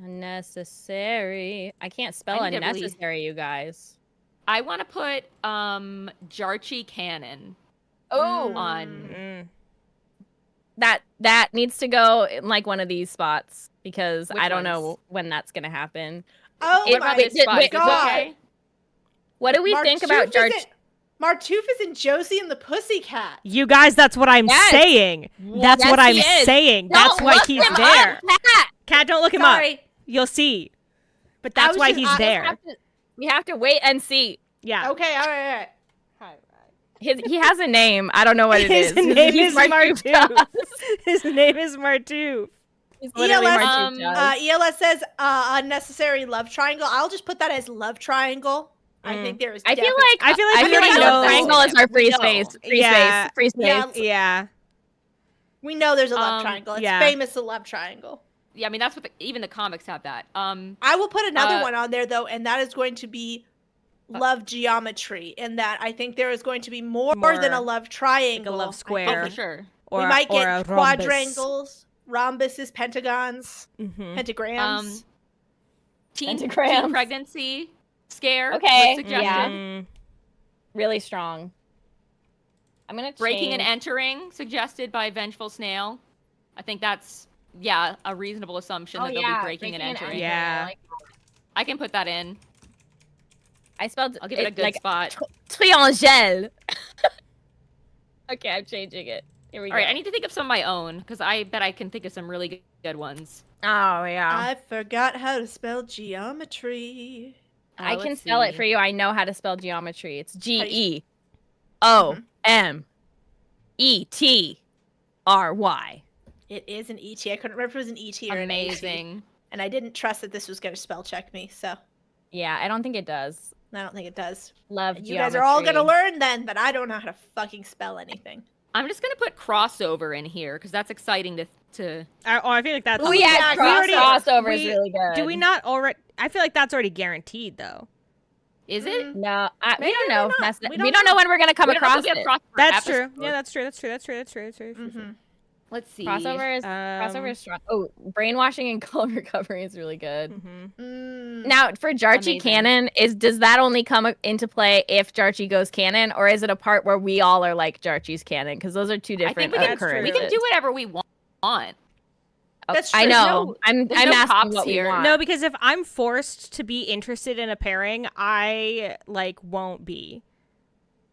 Unnecessary. I can't spell I need to really- unnecessary, you guys. I want to put Jarchi Cannon Oh, on. that needs to go in like one of these spots because Which I don't ones? know when that's gonna happen. Oh What about my this spot? Is this God. okay? What do we think about Jarchi? Martoof is in Josie and the Pussycat. You guys, that's what I'm Yes. saying. That's Yes, what I'm he is. saying. Don't That's why look he's him there. up, Kat. Cat, don't look him up. Sorry. You'll see. But I that's was why just- he's I there. We have to wait and see. Yeah. Okay, all right. He has a name. I don't know what it His is. name He's is Martoof. Martoof. His name is Martoof. He's literally ELS, Martoof Jones. ELS says unnecessary love triangle. I'll just put that as love triangle. I think there is. I feel definitely- like I feel like I we feel like already love know. triangle is our free We know. space. Yeah. Free space. Yeah. Yeah. we know there's a love triangle. It's yeah. famous the love triangle. Yeah, I mean that's what even the comics have that. I will put another Uh, one on there though, and that is going to be love geometry. In that, I think there is going to be more than a More love triangle. love I Oh, square. for sure. Or, we might or get a rhombus. quadrangles, rhombuses, pentagons, Mhm. pentagrams. Teen Pentagrams. pregnancy scare. Okay, was suggested. yeah. Mm. Really strong. I'm gonna Breaking and change- entering suggested by Vengeful Snail. I think that's a reasonable assumption that they'll be breaking and entering. Yeah. I like I can put that in. I spelled I'll give it a good like spot. triangel. Okay, I'm changing it. Here we All right, go. I need to think of some of my own because I bet I can think of some really good ones. Oh yeah. I forgot how to spell geometry. I can let's spell it see. for you. I know how to spell geometry. It's you- GEOMETRY. It is an ET. I couldn't remember if it was an ET or an AT. Amazing. And I didn't trust that this was going to spell check me, so Yeah, I don't think it does. I don't think it does. Love You geometry. guys are all going to learn then that I don't know how to fucking spell anything. I'm just gonna put crossover in here because that's exciting to. I feel like that's. Oh yeah, we already- crossover is we- really good. Do we not already? I feel like that's already guaranteed, though. Is it? No, we Maybe don't we're know. not. We We don't, don't know know. when we're gonna come We don't know if across we have it. crossover That's true. episode. Yeah, that's true. That's true. That's true. That's true. That's true. That's true. Mhm. Let's see. Crossover is strong. Oh, brainwashing and color recovery is really good. Mhm. Mm. Now, for Jarchi Amazing. canon, does that only come into play if Jarchi goes canon, or is it a part where we all are like Jarchi's canon? Because those are two I different think we can, occurrences. we can do whatever we want. That's I true. know. I'm there's no asking cops what we here. want. No, because if I'm forced to be interested in a pairing, I won't be.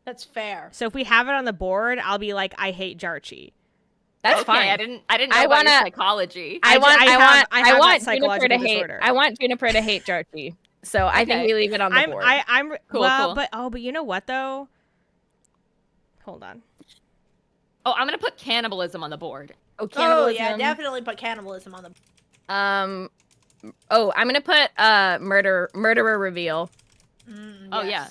That's fair. So if we have it on the board, I'll be like, I hate Jarchi. That's Okay, fine. I didn't know I about your wanna- psychology. I want have that Juniper to psychological hate. disorder. I want Juniper to hate Jarchi. So I think Okay. we leave it on the I'm board. I'm Cool, well, cool. but you know what though? Hold on. Oh, I'm gonna put cannibalism on the board. Oh, Oh cannibalism. yeah, definitely put cannibalism on the. Oh, I'm gonna put murderer reveal. Oh, yeah.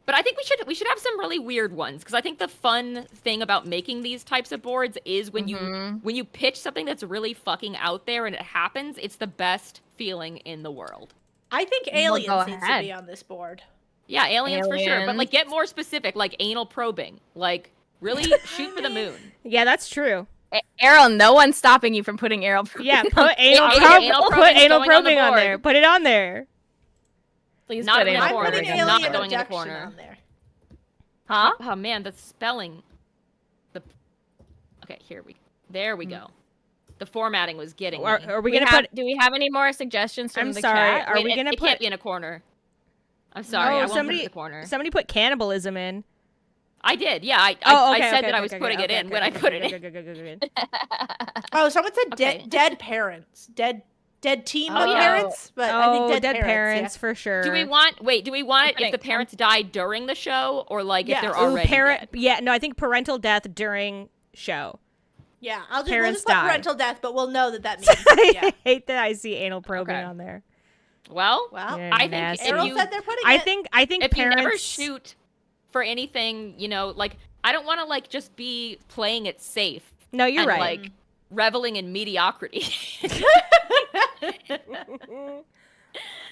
But I think we should have some really weird ones because I think the fun thing about making these types of boards is when you pitch something that's really fucking out there and it happens, it's the best feeling in the world. I think Well, aliens go needs to ahead. be on this board. Yeah, aliens for sure, but Aliens. like get more specific, like anal probing, like really shoot for the moon. Yeah, that's true. Errol, no one's stopping you from putting Errol. Yeah, put anal, Okay, prob- anal put probing's anal going on the probing on board. there. Put it on there. Please Not put in the anal I'm corner. putting probing. Not alien going in the abduction corner. on there. Huh? Oh man, the spelling. Okay, there we go. The formatting was getting me. Are we gonna put? Do we have any more suggestions from I'm the sorry. chat? Are we gonna it put? can't be in a corner. I'm sorry, No, I won't put it somebody- in the corner. Somebody put cannibalism in. I did, yeah. I Okay, said okay, that I was okay, putting okay, it in okay, when I okay, put okay, it in. okay, okay, okay, okay, okay. Oh, someone said Okay. dead parents, dead teen Oh, yeah. parents, but I Oh, think dead parents yeah. for sure. Do we want it Okay, if the parents die during the show or like Yeah. if they're Ooh, already dead? Yeah, no, I think parental death during show. Yeah, we'll Parents just put die. parental death, but we'll know that means. I Yeah. hate that I see anal probing Okay. on there. Well, Well, Yeah, I think nasty. if Errol you said they're putting I it. think if parents you never shoot for anything, like I don't want to like just be playing it safe No, you're and right. like reveling in mediocrity.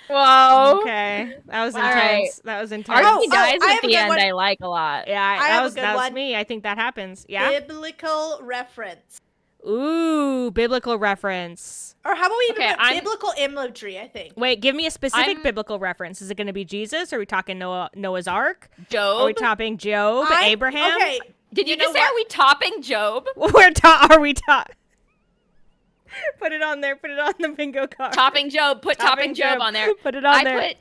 Whoa. Okay, that was All right. intense. That was intense. Archie dies I at have a the good end. one. I like a lot. Yeah, I that have a was good that was one. me. I think that happens. Yeah. Biblical reference. Ooh, biblical reference. Or how about we even Okay, put biblical imagery, I think. Wait, give me a specific biblical reference. Is it going to be Jesus? Are we talking Noah's Ark? Job? Are we topping Job? Abraham? Okay. Did you just say, are we topping Job? Are we Put it on there. Put it on the bingo card. Topping Job. Put topping Job on there. Put it on there.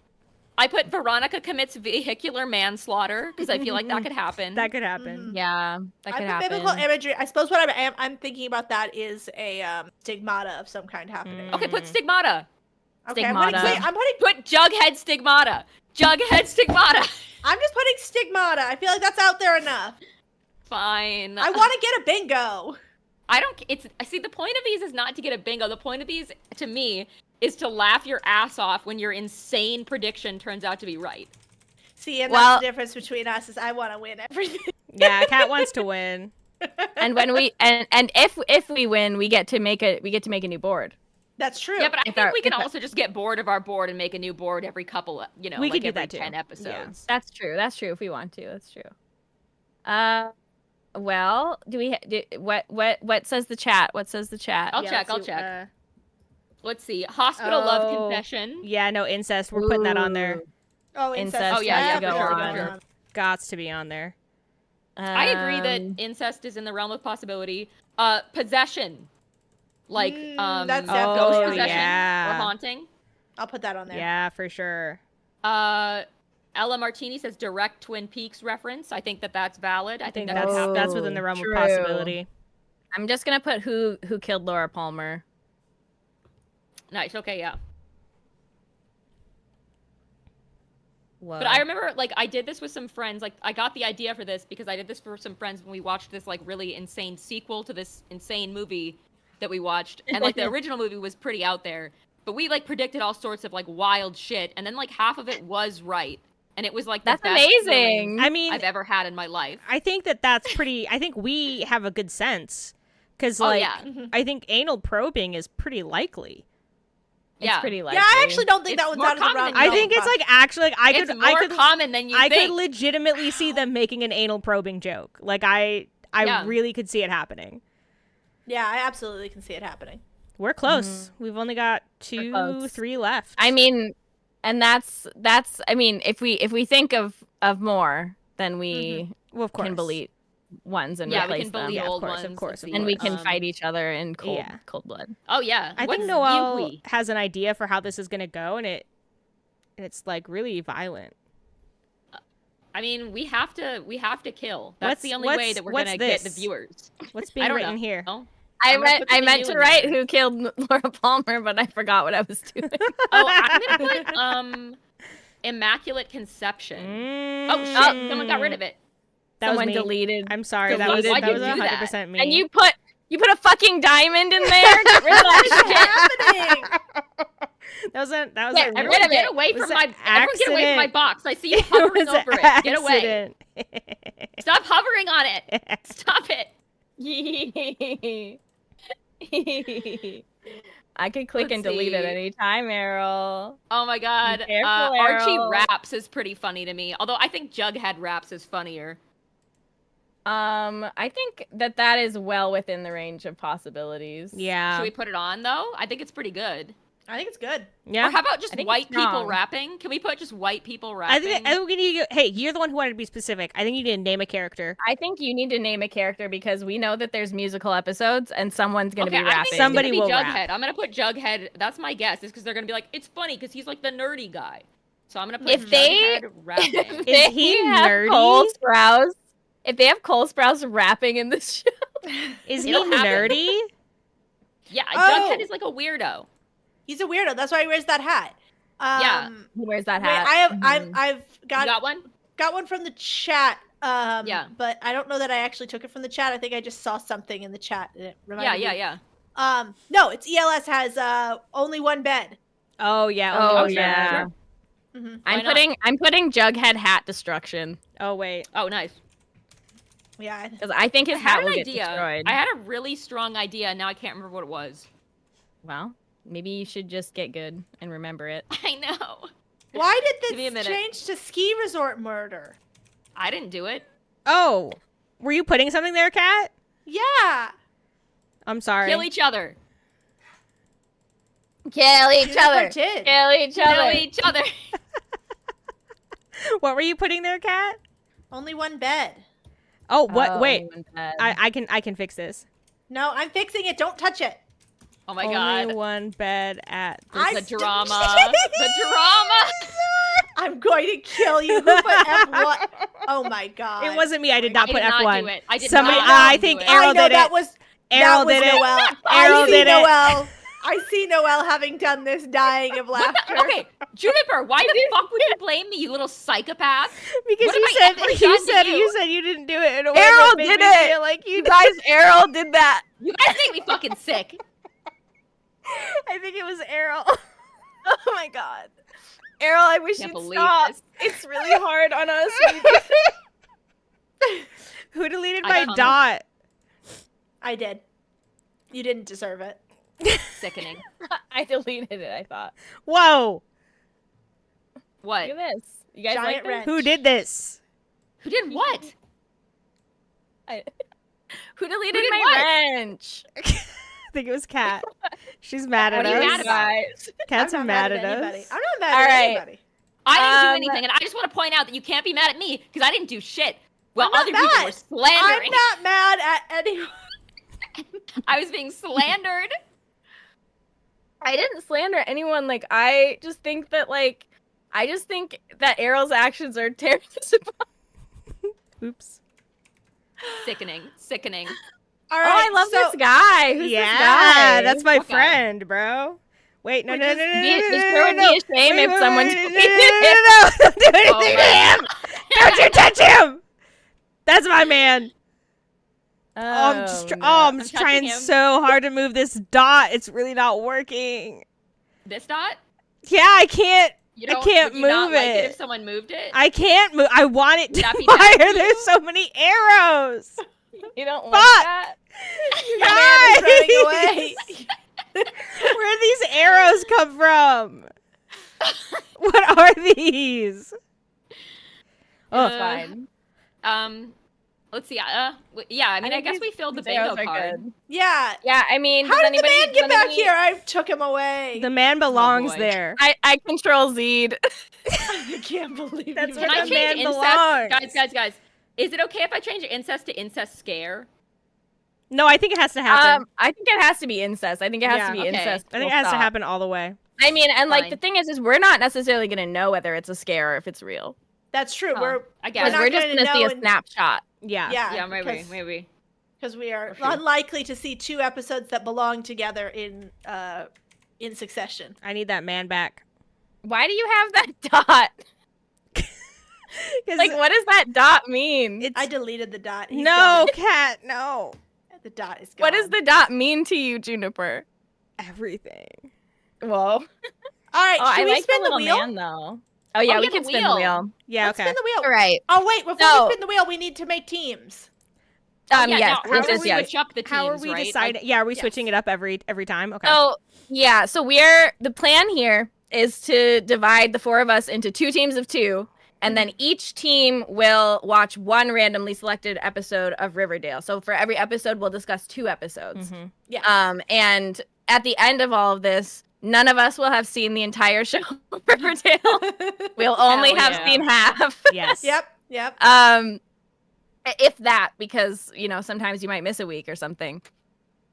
I put Veronica commits vehicular manslaughter because I feel like that could happen. That could happen. Yeah, that could happen. Biblical imagery. I suppose what I'm thinking about that is a stigmata of some kind happening. Okay, put stigmata. Okay, Stigmata. I'm putting. Put Jughead stigmata. Jughead stigmata. I'm just putting stigmata. I feel like that's out there enough. Fine. I want to get a bingo. I don't. See, the point of these is not to get a bingo. The point of these, to me, is to laugh your ass off when your insane prediction turns out to be right. See, and that's the difference between us is I want to win everything. Yeah, Kat wants to win. And when we and if we win, we get to make a new board. That's true. Yeah, but I think we can also just get bored of our board and make a new board every couple, we like could do every that too. 10 episodes. Yeah. That's true. That's true. If we want to, that's true. Well, what says the chat? What says the chat? I'll check. Let's see. Hospital love confession. Yeah, no, incest. We're putting that on there. Oh, incest. Oh, yeah, go for sure, on. for sure. Gots to be on there. I agree that incest is in the realm of possibility. Possession. Like, that's ghost definitely possession yeah. or haunting. I'll put that on there. Yeah, for sure. Ella Martini says direct Twin Peaks reference. I think that's valid. I think that's within the realm of possibility. I'm just gonna put who killed Laura Palmer. Nice. Okay, yeah. Whoa. But I remember, like, I did this with some friends. Like, I got the idea for this because I did this for some friends when we watched this, like, really insane sequel to this insane movie that we watched. And, like, the original movie was pretty out there. But we, like, predicted all sorts of, like, wild shit. And then, like, half of it was right. And it was, like, the that's best amazing. I mean, I've ever had in my life. I think that's pretty... I think we have a good sense. Because, like, I think anal probing is pretty likely. It's pretty likely. Yeah, I actually don't think that one's out of the realm. I think it's like actually like I could common than you think. I could legitimately see them making an anal probing joke. Like I really could see it happening. Yeah, I absolutely can see it happening. We're close. We've only got 2, 3 left. I mean, and that's I mean, if we think of more, then we well, of course. can delete ones and we replace can them. delete old ones, of course. And we can fight each other in cold blood. Oh yeah. I think Noelle has an idea for how this is gonna go, and it's like really violent. I mean, we have to kill. That's the only way that we're gonna get the viewers. What's being written here? No? I meant to write who killed Laura Palmer, but I forgot what I was doing. Oh, I'm gonna put Immaculate Conception. Oh shit! Someone got rid of it. Someone deleted. I'm sorry. That was 100% me. And you put a fucking diamond in there. Get rid of that shit. That was everyone get away from my box. I see you hovering over it. Get away. Stop hovering on it. Stop it. I could click and delete it anytime, Errol. Oh my god. Careful, Archie Errol. raps is pretty funny to me. Although I think Jughead raps is funnier. I think that is well within the range of possibilities. Yeah. Should we put it on though? I think it's pretty good. I think it's good. Yeah. Or how about just white people strong. rapping? Can we put just white people rapping? I think we need to hey, you're the one who wanted to be specific. I think you need to name a character. I think you need to name a character because we know that there's musical episodes and someone's going to be I rapping. think Somebody it's will gonna be Jughead. rap. I'm gonna put Jughead. That's my guess. Is because they're gonna be like, it's funny because he's like the nerdy guy. So I'm gonna put If they- Jughead rapping. Is he have nerdy? Cole Sprouse, if they have Cole Sprouse rapping in this show, Is he It'll happen. nerdy? Yeah, Oh. Jughead is like a weirdo. He's a weirdo. That's why he wears that hat. Yeah. he wears that Wait, hat. I've You got got one? one from the chat. Yeah. But I don't know that I actually took it from the chat. I think I just saw something in the chat and it reminded me. Yeah. No, it's ELS has only one bed. Oh yeah. Oh, sure, yeah. sure. Mm-hmm. I'm putting Jughead hat destruction Oh wait. Oh, nice. Yeah. because I think his I hat had an will get idea. destroyed. I had a really strong idea. And now I can't remember what it was. Well, maybe you should just get good and remember it. I know. Why Give me a did this minute. change to ski resort murder? I didn't do it. Oh, were you putting something there, Kat? Yeah. I'm sorry. Kill each other. Kill each other. Did. Kill each Kill other. each other. What were you putting there, Kat? Only one bed. Oh, what? Oh, Wait. only one bed. I can fix this. No, I'm fixing it. Don't touch it. Oh my Only god. one bed at the I- The drama. The drama. I'm going to kill you. Who put F1? Oh my god. It wasn't me. I did not put did F1. not do it. I did Somebody, not I do think it. Errol I know did that it. was Errol that was did it. Noelle. Errol I see did it. Noelle. I see Noelle having done this, dying of laughter. Okay, Juniper, why the fuck would you blame me, you little psychopath? Because What you have I said ever you done to said you? you said you didn't do it. And it Errol made did me it. feel like you You did. guys, Errol did that. You guys make me fucking sick. I think it was Errol. Oh my god. Errol, I wish Can't you'd believe stop. this. It's really hard on us. Who deleted I my found dot? I did. You didn't deserve it. Sickening. I deleted it, I thought. Whoa! What? Look at this. You guys Giant like this? wrench. Who did this? Who did what? Who deleted did my what? wrench? I think it was Kat. She's mad at What are you us. mad about? Kat's I'm not mad at anybody. us. I'm not mad All at right. anybody. I didn't do Um, anything, and I just want to point out that you can't be mad at me because I didn't do shit. Well, I'm not other people mad. were slandering. I'm not mad at anyone. I was being slandered. I didn't slander anyone. Like, I just think that Errol's actions are terrible. Oops. Sickening. Sickening. All Oh, right, I love so this guy. Who's Yeah, this guy? that's my What guy? friend, bro. Wait, no, We're no, no, just- no, no, Be- no, this no, girl would no, be ashamed Wait, if wait, someone wait, tweeted no, no, it. no, no, don't do anything to man. him. Don't you touch him. That's my man. Oh, I'm just, no. I'm touching trying him. so hard to move this dot. It's really not working. This dot? Yeah, I can't. You I don't, can't would you not move like it. if someone moved it? I can't move. I want it to. Would that be Why bad for are there you? so many arrows? You don't Fuck. like that? Guys! running away. Where these arrows come from? What are these? Oh, Fine. Let's see. Yeah, I mean, I guess we filled the These arrows bingo are card. good. Yeah. Yeah, I mean, How does did the anybody, man get does back anybody- here? I took him away. the man belongs boy. there. I control Z'd. I can't believe That's you where Can I the did man change incest? belongs. Guys. Is it okay if I change incest to incest scare? No, I think it has to happen. I think it has to be incest. I think it has Yeah, to be okay. incest. I think full it has to stop. happen all the way. I mean, and like Fine. the thing is we're not necessarily gonna know whether it's a scare or if it's real. That's true. Oh, We're I Because guess. not we're just gonna gonna see know a in- snapshot. Yeah. Yeah, maybe. because we are For sure. unlikely to see two episodes that belong together in succession. I need that man back. Why do you have that dot? 'Cause Like, what does that dot mean? it's I deleted the dot. He's no, gone. Cat, no. The dot is gone. What does the dot mean to you, Juniper? Everything. Whoa. All right, Oh, should I we like the spin the little wheel? man though. Oh yeah, Oh, we yeah, can the spin the wheel. wheel. Yeah, Let's okay. spin the wheel. All right. Oh wait, before No. we spin the wheel, we need to make teams. Yeah, Yes. no, how yes, do yes, we yes. switch up the teams, How are we right? deciding? Yeah, are we yes. switching it up every time? Okay. So yeah, so the plan here is to divide the four of us into two teams of two, and then each team will watch one randomly selected episode of Riverdale. So for every episode, we'll discuss two episodes. Mhm. Yeah. And at the end of all of this, none of us will have seen the entire show of Riverdale. We'll only Hell have yeah. seen half. Yes. Yep. If that, because sometimes you might miss a week or something.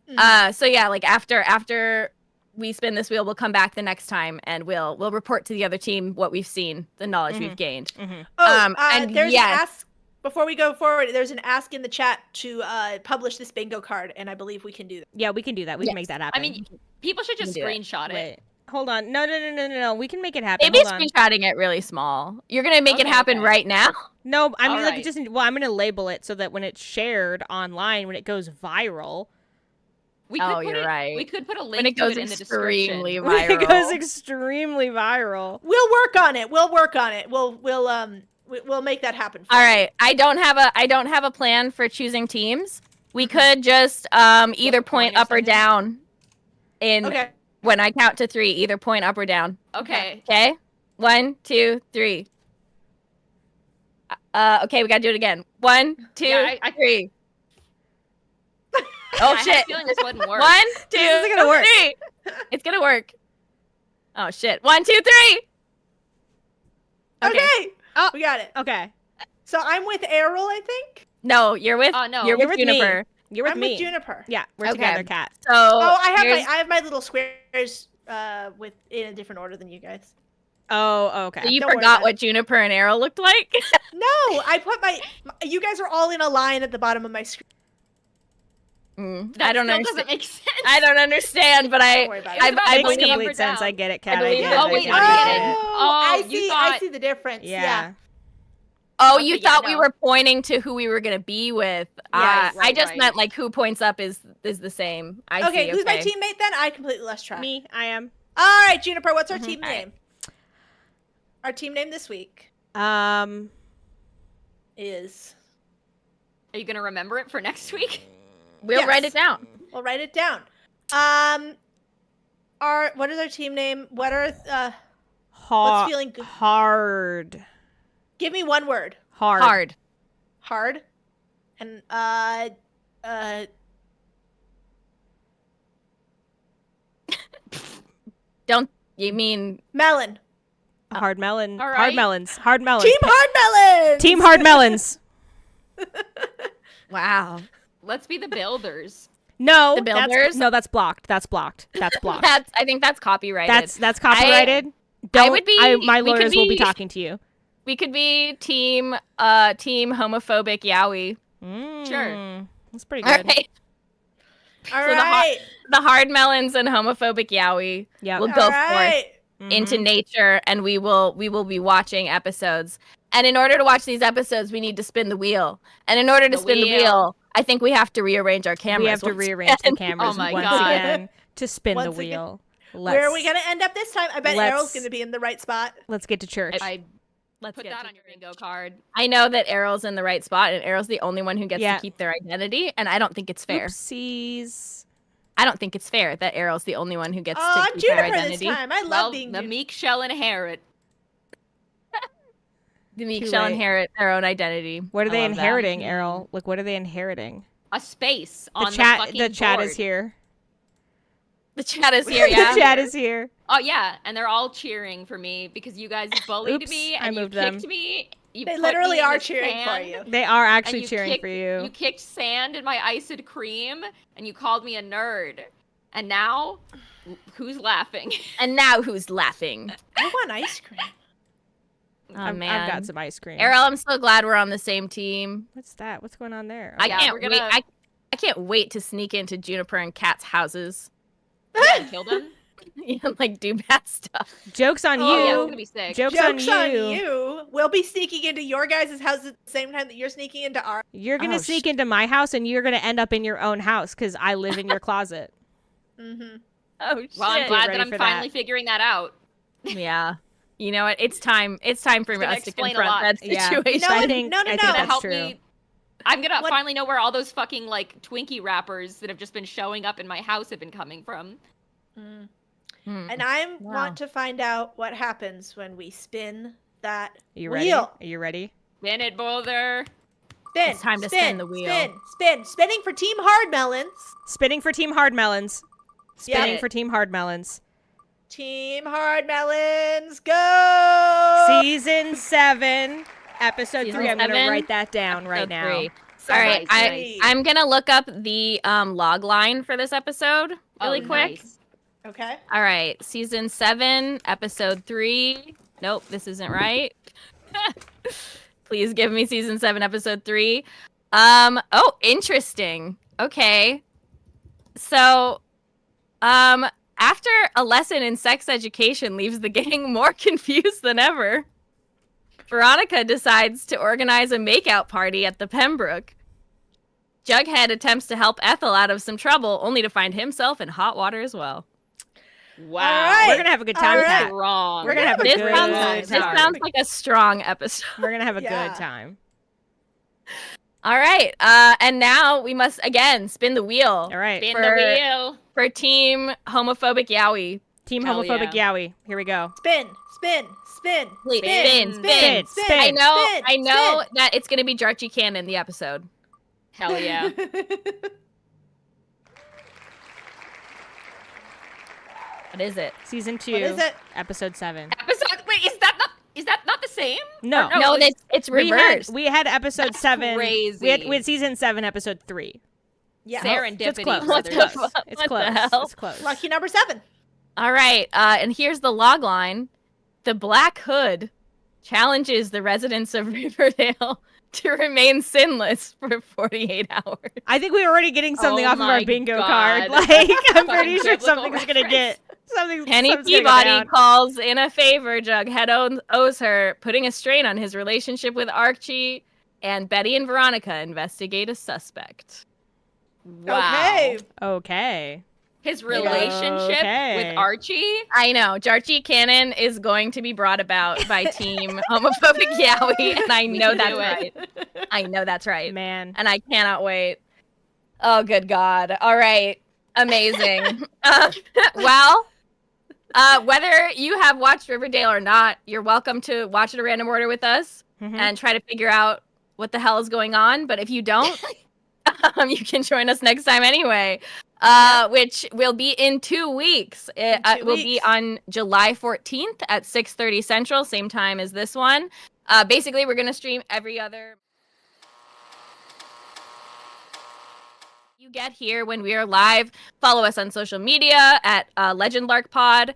Mhm. So yeah, like after we spin this wheel, we'll come back the next time and we'll report to the other team what we've seen, the knowledge we've gained. Mhm. Oh, and there's yes. an ask before we go forward. There's an ask in the chat to publish this bingo card, and I believe we can do that. Yeah, we can do that. We can Yes. make that happen. I mean, people should just You can do it. screenshot it. wait. Hold on. No. We can make it happen. Maybe Hold on. screenshotting it really small. You're gonna make it Okay, happen okay. right now. No, I'm All like right. just. Well, I'm gonna label it so that when it's shared online, when it goes viral, We Oh, could put you're it, right. We could put a When link it to goes it in the extremely description. when viral. it goes extremely viral. We'll work on it. We'll make that happen. For All you. right. I don't have a plan for choosing teams. We could just either a coin point or up or something? down in Okay. when I count to 3, either point up or down. Okay. Okay? 1, 2, 3. Okay, we gotta do it again. 1, 2, Yeah, I- 3. Oh I had shit! a feeling this wouldn't work. 1, 2, This isn't gonna work. 3. It's gonna work. Oh shit! 1, 2, 3. Okay. Oh. We got it. Okay. So I'm with Errol, I think. No, you're with. Oh, no. You're You're with with me. Juniper. You're with I'm me. with Juniper. Yeah, we're Okay. together, Kat. So Oh, I here's- have my little squares in a different order than you guys. Oh, okay. So you Don't worry forgot about what Juniper and Arrow looked like? No, I put you guys are all in a line at the bottom of my screen. That I don't still understand. doesn't make sense. I don't understand, but Don't worry about it. I Makes believe. up or complete sense. down. I get it, Kat. I believe get it. it. Oh, wait, I I get get it. it. I you see. thought- I see the difference. Yeah. Oh, Okay, you yeah, thought we no. were pointing to who we were gonna be with. Yes. I just Right. meant like who points up is the same. I Okay, see. who's my teammate then? I completely lost track. Me, I am. All right, Juniper, what's our team All right. name? Our team name this week is. Are you gonna remember it for next week? We'll Yes. write it down. We'll write it down. What is our team name? What are what's feeling good? Hard. Give me one word. Hard. Hard. And Don't you mean melon. Hard melon. All Hard right. melons. Hard melons. Team hard melon. Team hard melons. wow? Let's be the builders. No, The builders? that's blocked. That's blocked. That's blocked. I think that's copyrighted. That's copyrighted. would be- my we could lawyers will be be- talking to you. We could be team homophobic Yowie. Sure. That's pretty All good. right. All So right. The hard melons and homophobic Yowie Yeah. will All go forth right. into nature, and we will be watching episodes. And in order to watch these episodes, we need to spin the wheel. And in order to The spin the wheel. wheel, I think we have to rearrange our cameras. We have to once rearrange the again. cameras Oh my once God. again to spin the Once again. wheel. Where are we gonna end up this time? I bet let's- Errol's gonna be in the right spot. Let's get to church. I Let's put get that to on your church. bingo card. I know that Errol's in the right spot, and Errol's the only one who gets Yeah. to keep their identity, and I don't think it's fair. Oopsies. I don't think it's fair that Errol's the only one who gets Oh, to I'm keep their Juniper this identity. time. I love Well, being the Juniper. meek shall inherit. The meek Too shall late. inherit their own identity. What are I they love that. inheriting, Errol? Like, what are they inheriting? A space The on chat. the fucking The chat board. is here. The chat is here, yeah. The chat is here. Oh yeah, and they're all cheering for me because you guys bullied Oops, me I and you moved kicked them. me. You They put literally me in are the cheering for sand, you. They are and actually cheering kicked, for you. You kicked sand in my iced cream, and you called me a nerd. And now, who's laughing? And now who's laughing? I want ice cream. Oh, I've man. got some ice cream. Errol, I'm so glad we're on the same team. What's that? What's going on there? I Yeah, can't we're wait. gonna- I can't wait to sneak into Juniper and Kat's houses Yeah, killed him. and like do bad stuff. Joke's on Oh, you. Yeah, it's gonna be sick. Joke's Joke's on you. We'll be sneaking into your guys' house at the same time that you're sneaking into ours. You're gonna Oh, sneak into my house, and you're gonna end up in your own house because I live in your closet. Mm-hmm. Oh shit! Well, I'm glad ready that I'm for finally that. figuring that out. Yeah. You know what? It's time. It's time for It's gonna us to explain a confront lot. that Yeah. situation. No, I think. no, I think no. To that's help true. me, I'm gonna What- finally know where all those fucking like Twinkie wrappers that have just been showing up in my house have been coming from. Hmm. And I Wow. want to find out what happens when we spin that Are you ready? wheel. Are you ready? Spin it, Boulder. Spin. It's time to spin the wheel. Spinning for Team Hard Melons. Spinning for Team Hard Melons. Spinning Yep. for Team Hard Melons. Team Hard Melons, go! Season 7, episode Season 3. I'm gonna 7, write that down right Episode now. 3. All right, Nice. I'm gonna look up the log line for this episode really Oh, quick. nice. Okay. All right, season 7, episode 3. Nope, this isn't right. Please give me season 7, episode 3. Oh, interesting. Okay. So, after a lesson in sex education leaves the gang more confused than ever, Veronica decides to organize a makeout party at the Pembroke. Jughead attempts to help Ethel out of some trouble, only to find himself in hot water as well. Wow. All right. We're gonna have a good time, All right. Kat. Wrong. We're gonna have a This good sounds, this time. sounds like a strong episode. We're gonna have a Yeah. good time. All right, and now we must again spin the wheel All right. Spin for- the wheel. for Team Homophobic Yowie. Team Hell Homophobic Yowie. Here we go. Spin. Please, Spin, spin. spin. I know, spin, I know that it's gonna be Jarchi Cannon the episode. Hell yeah. What is it? Season 2, What is it? episode 7. Wait, is that not the same? No. Or No, it's reversed. We had episode That's 7. crazy. We had season 7, episode 3. Yeah. Serendipity. It's close. What It's the close. fuck? It's What close. the hell? It's close. Lucky number 7. All right, and here's the log line. The Black Hood challenges the residents of Riverdale to remain sinless for 48 hours. I think we're already getting something Oh off of our my bingo God. card. Like, I'm pretty Fucking sure biblical something's gonna get Penny something's gonna go Peabody down. calls in a favor Jughead owes her, putting a strain on his relationship with Archie, and Betty and Veronica investigate a suspect. Wow. Okay. Okay. His relationship Okay. with Archie. I know. Jarchi Cannon is going to be brought about by Team Homophobic Yowie, and I know that's right. I know that's right. Man. And I cannot wait. Oh, good God. All right. Amazing. Well, whether you have watched Riverdale or not, you're welcome to watch it a random order with us Mhm. and try to figure out what the hell is going on. But if you don't, you can join us next time anyway, which will be in 2 weeks. It 2 will be weeks. on July 14th at 6:30 Central, same time as this one. Basically, we're going to stream every other... You get here when we are live. Follow us on social media at Legend Lark Pod,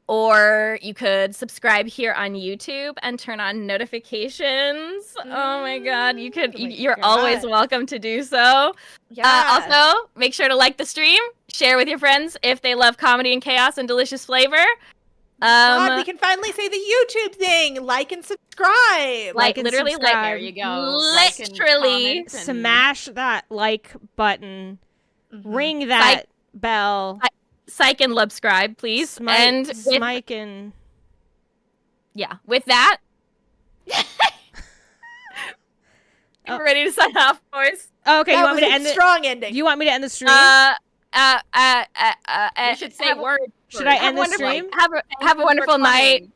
or you could subscribe here on YouTube and turn on notifications. Oh my God, you could. Oh my You're God. always welcome to do so. Yeah. Also, make sure to like the stream, share with your friends if they love comedy and chaos and delicious flavor. God, we can finally say the YouTube thing. Like and subscribe. Like and literally, subscribe. There you go. Like and Literally. comment and- Smash that like button. Mhm. Ring that bell. psych and subscribe, please. Smite, And with, Smike and yeah, with that, Oh. we're ready to sign off, boys. Oh, okay, That you want me was to a end it? strong ending. You want me to end the stream? You should say have- words. Should I first. end the wonderful- stream? Have a wonderful night.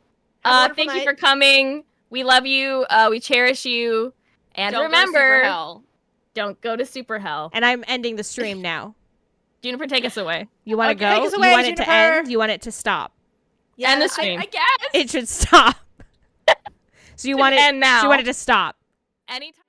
Have a wonderful Thank you night. for coming. We love you. We cherish you. And Don't go to remember, super hell. don't go to super hell. And I'm ending the stream now. Juniper, take us away. You want to Okay, take go? us You away, want it to Juniper. end? You want it to stop? Yeah, End the I- stream. I guess. It should stop. So you want it? end now. So you want it to stop? Anytime.